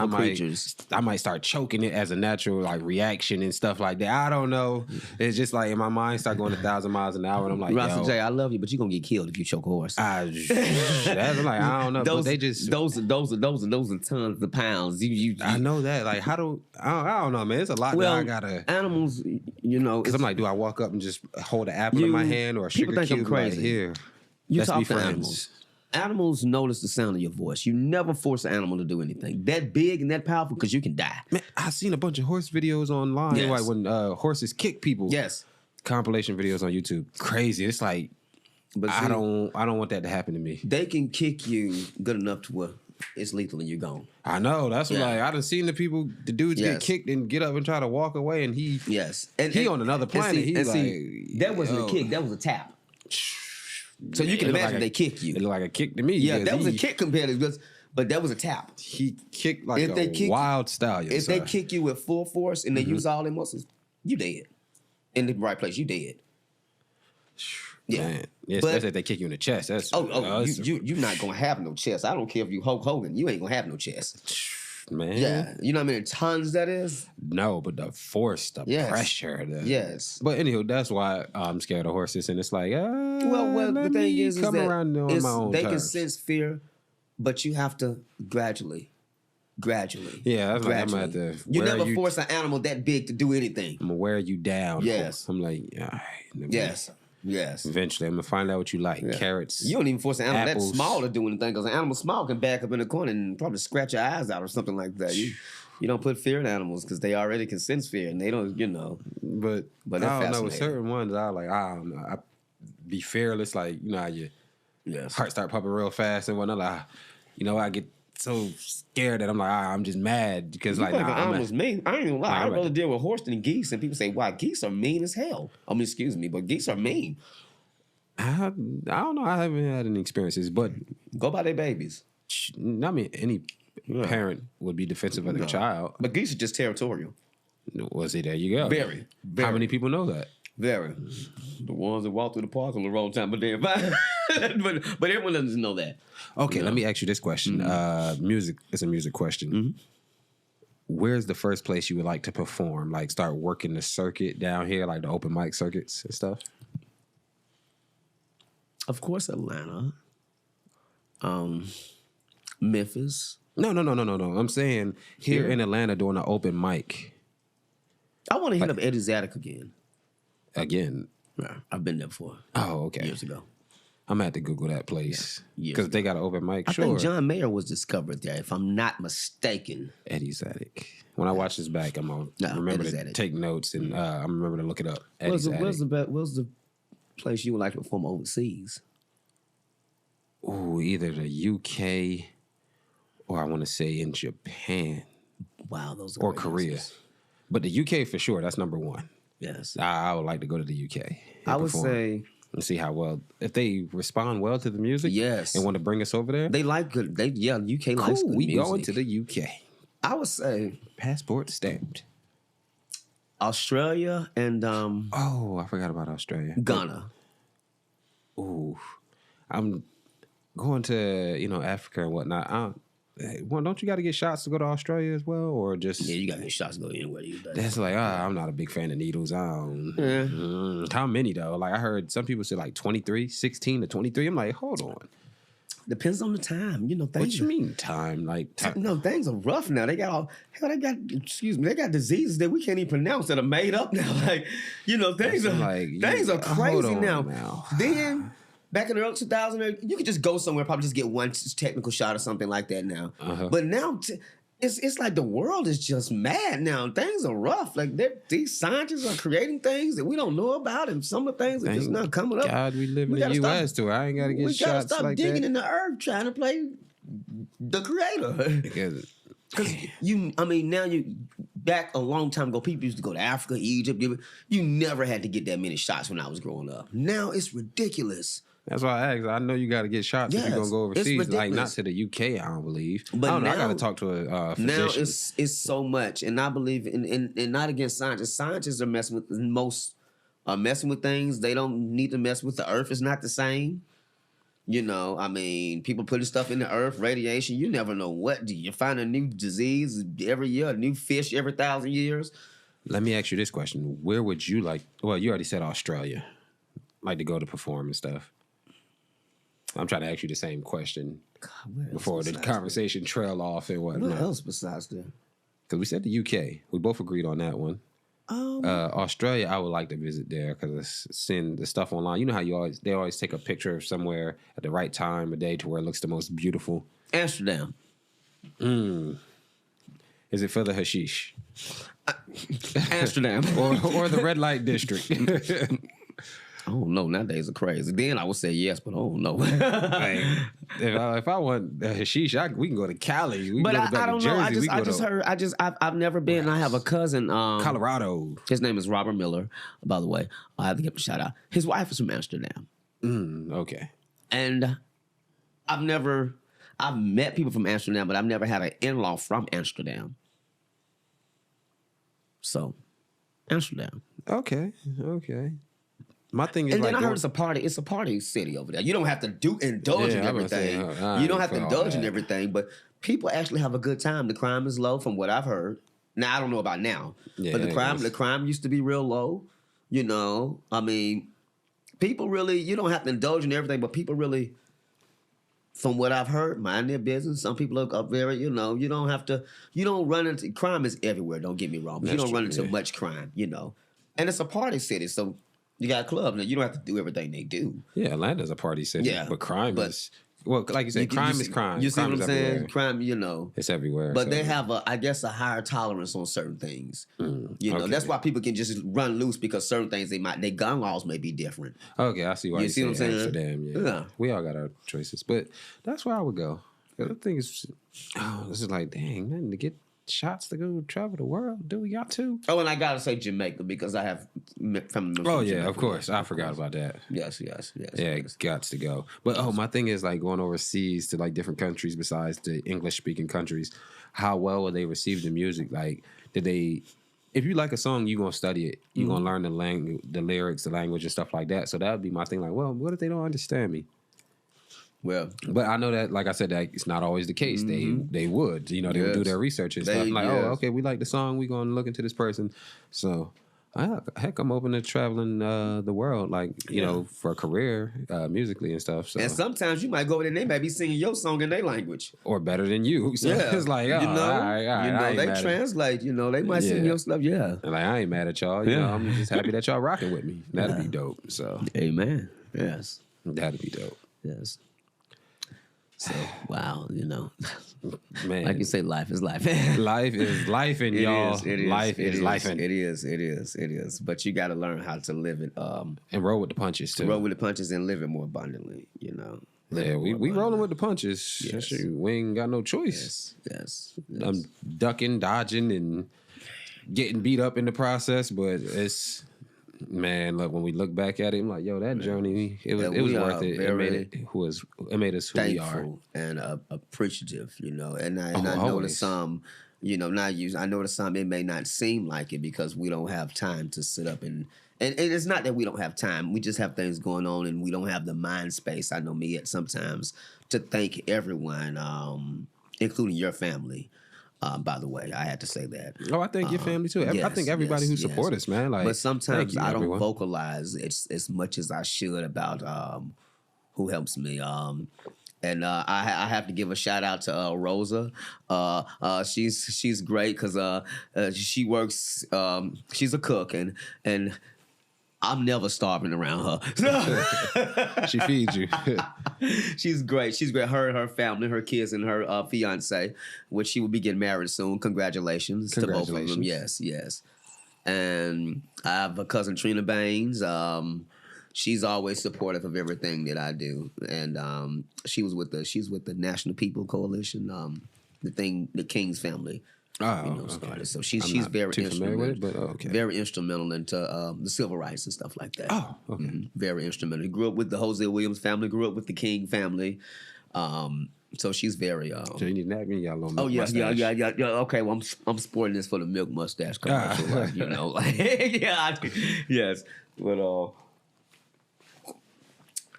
I might start choking it as a natural like reaction and stuff like that. I don't know. It's just like in my mind start going 1,000 miles an hour, and I'm like, Rasta J, I love you, but you're gonna get killed if you choke a horse. I'm like, I don't know. Those, but they just those are tons of pounds. I know that. Like, I don't know, man. It's a lot that I gotta. Animals, because I'm like, do I walk up and just hold an apple in my hand or a sugar cube? Think I'm crazy. Like, here, let's be friends. Animals notice the sound of your voice. You never force an animal to do anything that big and that powerful because you can die. Man, I've seen a bunch of horse videos online, like when horses kick people. Yes, compilation videos on YouTube. Crazy. It's like, but see, I don't want that to happen to me. They can kick you good enough to where it's lethal and you're gone. I know. That's what I done seen the dudes get kicked and get up and try to walk away, and he on another planet. That wasn't a kick. That was a tap. So you can imagine they kick you. It looked like a kick to me. Yeah, that was a kick compared to but that was a tap. He kicked like a wild stallion. If they kick you with full force and they use all their muscles, you dead. In the right place, you dead. Yeah. Man. Especially if they kick you in the chest. That's you're not gonna have no chest. I don't care if you Hulk Hogan, you ain't gonna have no chest. Man. Yeah. You know how many tons that is? No, but the force, the pressure. But anywho, that's why I'm scared of horses. And it's like, well, the thing is that they can terms. sense fear, but you have to gradually. Yeah, that's like I'm at the. You never force an animal that big to do anything. I'm gonna wear you down. Yes. I'm like, all right. Yes. Eventually, I'm gonna find out what you like. Yeah. Carrots. You don't even force an animal that small to do anything because an animal small can back up in the corner and probably scratch your eyes out or something like that. You don't put fear in animals because they already can sense fear and they don't, But I don't know. With certain ones, I don't know. I be fearless, like how your heart start pumping real fast and whatnot. Like, I get so scared that I'm like, I'm just mad because animals mean. I ain't even lie. I'd rather deal with horse than geese, and people say, "Wow, geese are mean as hell." Excuse me, but geese are mean. I don't know. I haven't had any experiences, but go by their babies. I mean, any parent would be defensive of their child, but geese are just territorial. Well, see, there you go. Very. How many people know that? Very. The ones that walk through the park on the wrong time, but they're fine. but everyone doesn't know that. Okay, let me ask you this question. Mm-hmm. Music is a music question. Mm-hmm. Where's the first place you would like to perform? Like start working the circuit down here, like the open mic circuits and stuff? Of course, Atlanta. Memphis. No. I'm saying here in Atlanta doing an open mic. I want to hit up Eddie's Attic again. Again? Yeah, I've been there before. Oh, okay. Years ago. I'm going to have to Google that place. Because they got an open mic. I think John Mayer was discovered there, if I'm not mistaken. Eddie's Attic. When I watch this back, I'm going to remember to take notes and I'm remember to look it up. Eddie's Attic. Where's the place you would like to perform overseas? Ooh, either the UK or I want to say in Japan. Wow, those are or Korea. Answers. But the UK for sure, that's number one. Yes. I would like to go to the UK. I would say... And see how well, if they respond well to the music, and want to bring us over there, they like good. UK likes good we music. Going to the UK. I would say passport stamped. Australia and I forgot about Australia. Ghana. Ooh, I'm going to Africa and whatnot. Don't you got to get shots to go to Australia as well, or just you got to get shots to go anywhere you do. That's like I'm not a big fan of needles. How many though? Like I heard some people say like 23, 16 to 23. I'm like, hold on. depends on the time. You know, things. What you mean time? Like time? No, things are rough now. They got they got diseases that we can't even pronounce that are made up now. Like, you know, things are crazy now. Then back in the early 2000s, you could just go somewhere, probably just get one technical shot or something like that now. But now it's like the world is just mad now. Things are rough. Like these scientists are creating things that we don't know about, and some of the things are just not coming up. God, we live in the U.S. too. I ain't got to get shots like that. We got to stop digging in the earth trying to play the creator. Because now back a long time ago, people used to go to Africa, Egypt. You never had to get that many shots when I was growing up. Now it's ridiculous. That's why I asked. I know you got to get shots if you're going to go overseas. Like, not to the UK, I don't believe. But I don't know. I got to talk to a physician. Now it's so much. And I believe in not against scientists. Scientists are messing with things. They don't need to mess with the earth. It's not the same. You know, I mean, people putting stuff in the earth, radiation. You never know what. You find a new disease every year, a new fish every 1,000 years. Let me ask you this question. Where would you like, well, you already said Australia. Like to go to perform and stuff. I'm trying to ask you the same question before the conversation trail off and whatnot. What else besides that? Because we said the UK. We both agreed on that one. Australia, I would like to visit there because seeing the stuff online. You know how they always take a picture of somewhere at the right time of day to where it looks the most beautiful. Amsterdam. Is it for the hashish? Amsterdam. or the red light district? I don't know. Nowadays are crazy. Then I would say yes, but I don't know. Like, if I want hashish, we can go to Cali. We but can go I don't Jersey. know. I've never been. I have a cousin. Colorado. His name is Robert Miller, by the way. I have to give him a shout out. His wife is from Amsterdam. Okay. And I've met people from Amsterdam, but I've never had an in-law from Amsterdam. So, Amsterdam. Okay. My thing is, and then I heard it's a party city over there. You don't have to indulge in everything. You don't have to indulge in everything, but people actually have a good time. The crime is low from what I've heard. Now I don't know about now, but the crime used to be real low. You know, I mean, people really, you don't have to indulge in everything, but people really, from what I've heard, mind their business. Some people are very, you don't run into, crime is everywhere, don't get me wrong, but you don't run into much crime, and it's a party city, so you got clubs. Now, you don't have to do everything they do. Yeah, Atlanta's a party city, but crime is... Well, like you said, crime is crime. You see crime what I'm saying? Crime, it's everywhere. But they have a higher tolerance on certain things. That's why people can just run loose because certain things their gun laws may be different. Okay, I see why you see what I'm saying. Amsterdam, yeah. We all got our choices, but that's where I would go. The thing is, this is like, dang, man, to get shots to go travel the world. Do we got to? Oh, and I gotta say Jamaica because I have family members. Oh yeah, of course. I forgot about that. Yes. Yeah, it got to go. But my thing is like going overseas to like different countries besides the English speaking countries. How well will they receive the music? Like, did they? If you like a song, you gonna study it. You gonna learn the lyrics, the language, and stuff like that. So that would be my thing. Like, well, what if they don't understand me? Well, but I know that, like I said, that it's not always the case. They would, they would do their research and stuff. Like, oh, okay, we like the song. We gonna look into this person. So, heck, I'm open to traveling the world, like for a career, musically and stuff. So, and sometimes you might go over there and they might be singing your song in their language, or better than you. So it's like, all right, they translate. They might sing your stuff. Yeah, and like I ain't mad at y'all. I'm just happy that y'all rocking with me. That'd be dope. So, amen. Yes, that'd be dope. Yes. So, wow, man, like you say, life is life. Life is life, and y'all, life is life. It is. But you got to learn how to live it. And roll with the punches too. Roll with the punches and live it more abundantly. Yeah, we rolling with the punches. Yes. We ain't got no choice. Yes. I'm ducking, dodging, and getting beat up in the process, but it's. Man, look, when we look back at it, I'm like, yo, that journey, it was worth it. It made us who we are. And appreciative, And I know to some, I know to some it may not seem like it because we don't have time to sit up and it's not that we don't have time. We just have things going on and we don't have the mind space. I know me at sometimes to thank everyone, including your family. By the way, I had to say that. Oh, I thank your family too. I think everybody who support us, man. Like, but sometimes I don't vocalize as much as I should about who helps me. And I have to give a shout out to Rosa. She's great because she works. She's a cook and I'm never starving around her. She feeds you. She's great. She's great. Her and her family, her kids, and her fiance, which she will be getting married soon. Congratulations to both of them. Yes, yes. And I have a cousin, Trina Baines. She's always supportive of everything that I do, and she's with the National People Coalition. The King's family. Started. So she's very instrumental. But very instrumental into the civil rights and stuff like that. Oh, okay. Very instrumental. Grew up with the Hosea Williams family. Grew up with the King family. So she's very. So you need to nag me, y'all little milk mustache. Yeah. Okay, well I'm sporting this for the milk mustache commercial, like, yes, but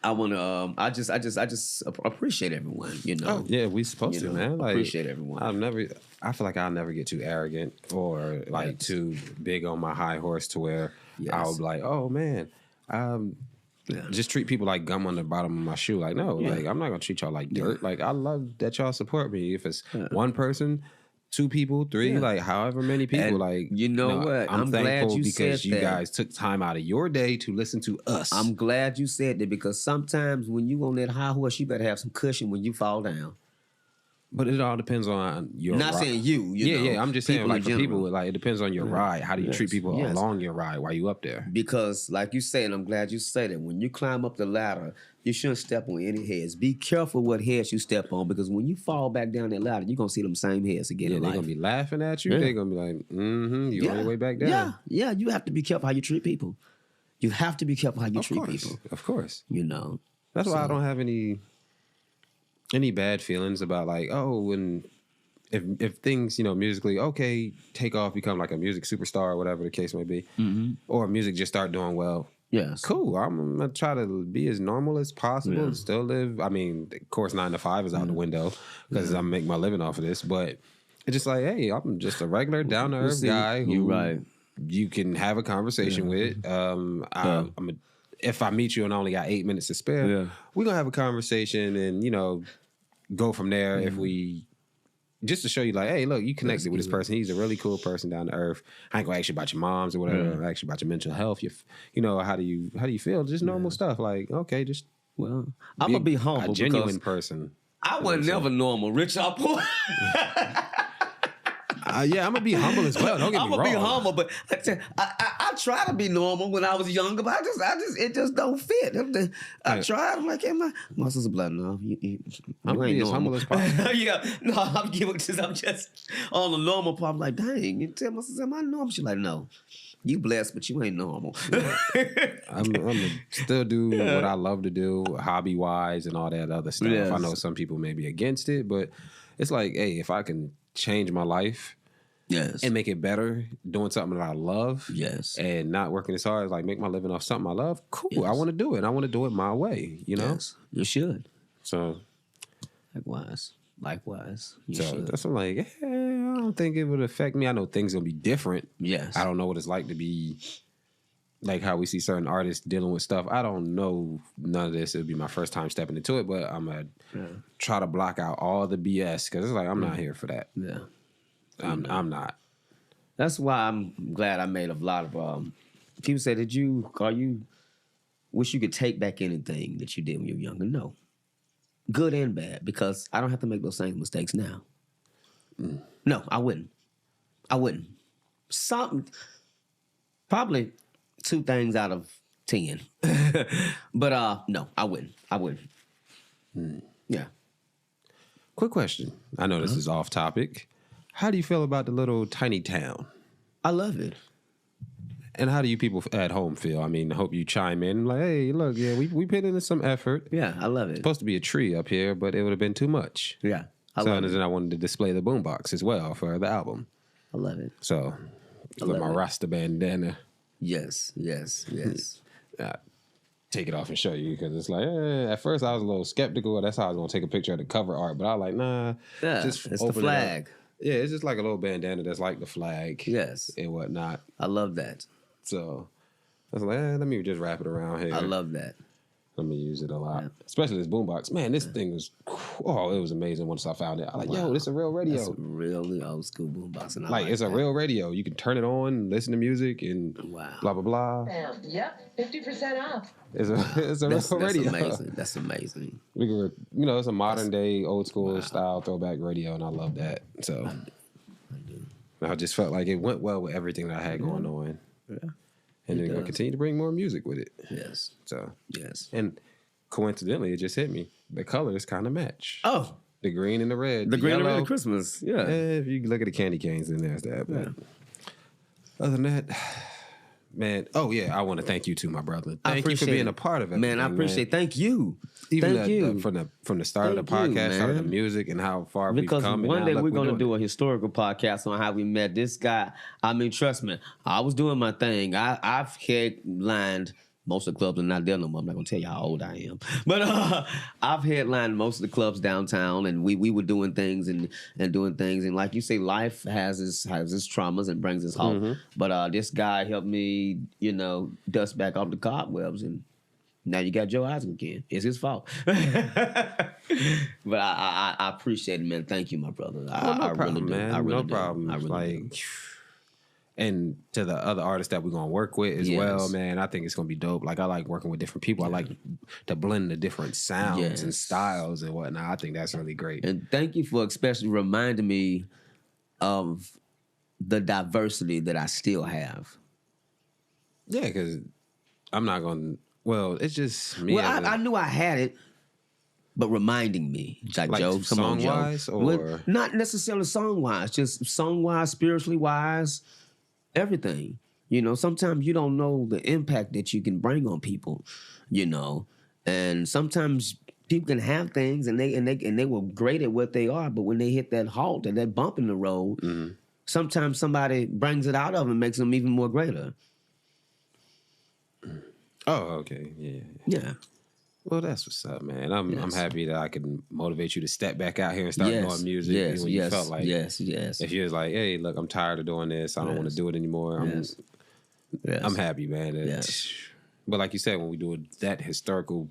I want to. I just appreciate everyone. Oh, yeah, we supposed to, man. Like, appreciate everyone. I feel like I'll never get too arrogant or like too big on my high horse to where I'll be like, oh man, just treat people like gum on the bottom of my shoe. Like, no, like I'm not gonna treat y'all like dirt. Like, I love that y'all support me. If it's one person, 2 people, 3, like however many people, and like what? I'm thankful glad you because said you that. guys took time out of your day to listen to us. I'm glad you said that because sometimes when you on that high horse, you better have some cushion when you fall down. But it all depends on your Not ride. saying you know. Yeah, I'm just saying like for people, like it depends on your ride. How do you treat people Yes. along your ride while you up there? Because like you said, I'm glad you said it. When you climb up the ladder, you shouldn't step on any heads. Be careful what heads you step on because when you fall back down that ladder, you're gonna see them same heads again. Yeah, in they're life. gonna be laughing at you. They're gonna be like, you on your way back down. Yeah, you have to be careful how you treat people. You have to be careful how you treat people. Of course. That's why I don't have any bad feelings about like, when if things, musically, okay, take off, become like a music superstar or whatever the case may be, or music just start doing well. Yes. Cool. I'm going to try to be as normal as possible and still live. I mean, of course, 9 to 5 is out the window because I'm making my living off of this. But it's just like, hey, I'm just a regular down-to-earth guy who you can have a conversation with. If I meet you and I only got 8 minutes to spare, we're going to have a conversation and, go from there if we... Just to show you, like, hey, look, you connected with this person. He's a really cool person down to earth. I ain't gonna ask you about your moms or whatever. Ask you about your mental health. How do you feel? Just normal stuff. Like, okay, just I'm gonna be humble. A genuine person. I was never normal. Rich or poor. I'm gonna be humble as well. Don't get me wrong. I'm gonna be humble, but I try to be normal when I was younger, but it just don't fit. I tried. I'm like, hey, my sister blood. No, I'm gonna be as humble as possible. I'm just on the normal part. I'm like, dang, you tell my sister, am I normal? She's like, no. You blessed, but you ain't normal. I'm gonna still do what I love to do, hobby wise, and all that other stuff. Yes. I know some people may be against it, but it's like, hey, if I can change my life, and make it better, doing something that I love, and not working as hard, like make my living off something I love. Cool, I want to do it. I want to do it my way. Yes, you should. So, likewise. That's I'm like, I don't think it would affect me. I know things gonna be different. Yes, I don't know what it's like to be like how we see certain artists dealing with stuff. I don't know none of this. It'll be my first time stepping into it, but I'm gonna try to block out all the BS because it's like I'm not here for that. Yeah. I'm not. That's why I'm glad I made a lot of people say, are you wish you could take back anything that you did when you were younger? No. Good and bad, because I don't have to make those same mistakes now. No, I wouldn't. Probably 2 things out of 10. But no, I wouldn't. Yeah. Quick question. I know this is off topic. How do you feel about the little tiny town? I love it. And how do you people at home feel? I mean, I hope you chime in. Like, hey, look, we put in some effort. Yeah, I love it. It's supposed to be a tree up here, but it would have been too much. Yeah, I wanted to display the boombox as well for the album. I love it. So, with my Rasta bandana. Yes. Take it off and show you because it's like, at first I was a little skeptical. That's how I was going to take a picture of the cover art, but I was like, nah. Yeah, just it's the flag. Yeah, it's just like a little bandana that's like the flag. Yes. And whatnot. I love that. So I was like, let me just wrap it around here. I love that. I'm gonna use it a lot, especially this boombox. Man, this thing was, it was amazing once I found it. I was like, yo, this is a real radio. That's a really old school boombox, and like it's a real radio. You can turn it on, listen to music, and blah blah blah. Yep, 50% off. It's a real radio. Amazing. That's amazing. We can, it's a modern day, old school style throwback radio, and I love that. So I just felt like it went well with everything that I had going on. Yeah. And then gonna continue to bring more music with it. Yes. So yes. And coincidentally, it just hit me. The colors kind of match. Oh. The green and the red. The green and red of Christmas. Yeah. If you look at the candy canes in there, that. But other than that, man. Oh yeah, I want to thank you too, my brother. Thank you for being a part of it. Man, I appreciate. Thank you. Even from the start of the podcast, started the music and how far we've come. Because one day we're going to do a historical podcast on how we met this guy. I mean, trust me, I was doing my thing. I've headlined most of the clubs, and not there no more. I'm not going to tell you how old I am. But I've headlined most of the clubs downtown, and we were doing things and doing things. And like you say, life has its traumas and brings its halt. Mm-hmm. But this guy helped me, dust back off the cobwebs, and now you got Joe Isaac again. It's his fault. But I appreciate it, man. Thank you, my brother. No problem, man. I really no problem. I really do. And to the other artists that we're going to work with as well, man, I think it's going to be dope. Like, I like working with different people. I like to blend the different sounds and styles and whatnot. I think that's really great. And thank you for especially reminding me of the diversity that I still have. Yeah, because I'm not going to... Well, it's just me. Well, I knew I had it, but reminding me. Like Joe, come on, Joe. Song-wise? Or... Not necessarily song-wise, just song-wise, spiritually-wise, everything. Sometimes you don't know the impact that you can bring on people, and sometimes people can have things and they were great at what they are, but when they hit that halt and that bump in the road, sometimes somebody brings it out of them and makes them even more greater. Oh, okay. Yeah. Well, that's what's up, man. I'm happy that I can motivate you to step back out here and start doing music when you felt like if you was like, hey, look, I'm tired of doing this, I don't want to do it anymore. I'm happy, man. But like you said, when we do that historical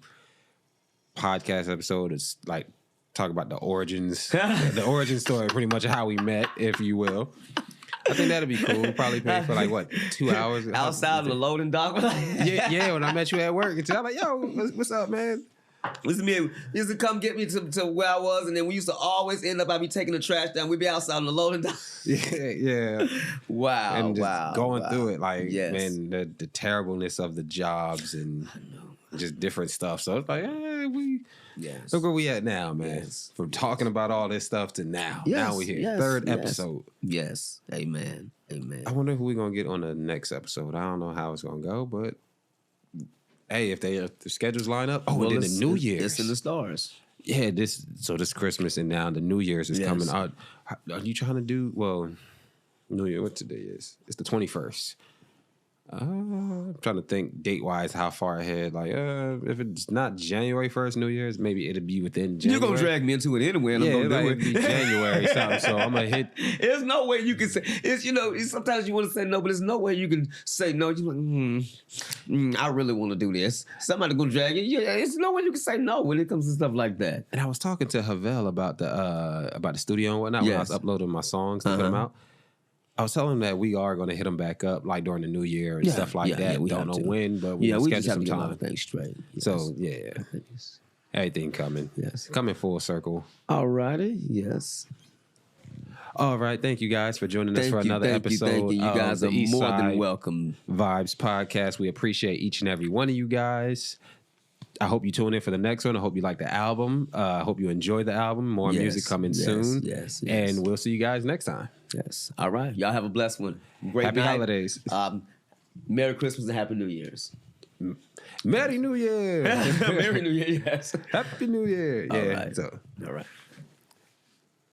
podcast episode, it's like talk about the origins, the origin story, pretty much how we met, if you will. I think that'd be cool. Probably pay for 2 hours outside of the loading dock. yeah. When I met you at work, and I'm like, yo, what's up, man? Listen to me. He used to come get me to where I was, and then we used to always end up by me taking the trash down. We'd be outside on the loading dock. Yeah. Wow. And just going through it, man, the terribleness of the jobs and just different stuff. So it's like, look where we at now, man. From talking about all this stuff to now. Now we're here. Third episode. Yes. Amen. I wonder who we're going to get on the next episode. I don't know how it's going to go, but hey, if the schedules line up. Oh, and then the New Year's. It's in the stars. Yeah, this Christmas and now the New Year's is coming out. Are you trying to do, New Year, what today is? It's the 21st. I'm trying to think date-wise how far ahead. If it's not January 1st, New Year's, maybe it'll be within January. You're going to drag me into it anyway, and I'm going to do it. It'll be January something, so I'm going to hit... There's no way you can say... sometimes you want to say no, but there's no way you can say no. You're like, I really want to do this. Somebody going to drag you. There's no way you can say no when it comes to stuff like that. And I was talking to Havel about the studio and whatnot when I was uploading my songs to put them out. I was telling him that we are going to hit them back up during the New Year and stuff like that. We don't know when, but we just have some to get a time. lot of things straight. Yes. So everything coming. Yes, coming full circle. All righty. Yes. All right. Thank you guys for joining us for another episode. Thank you. You guys are more than welcome. VibeZ podcast. We appreciate each and every one of you guys. I hope you tune in for the next one. I hope you like the album. I hope you enjoy the album. More music coming soon. Yes. And we'll see you guys next time. Yes. All right. Y'all have a blessed one. Great Happy night. holidays. Merry Christmas and Happy New Year's. Merry New Year. Merry New Year, yes. Happy New Year. Yeah. All right. So. All right.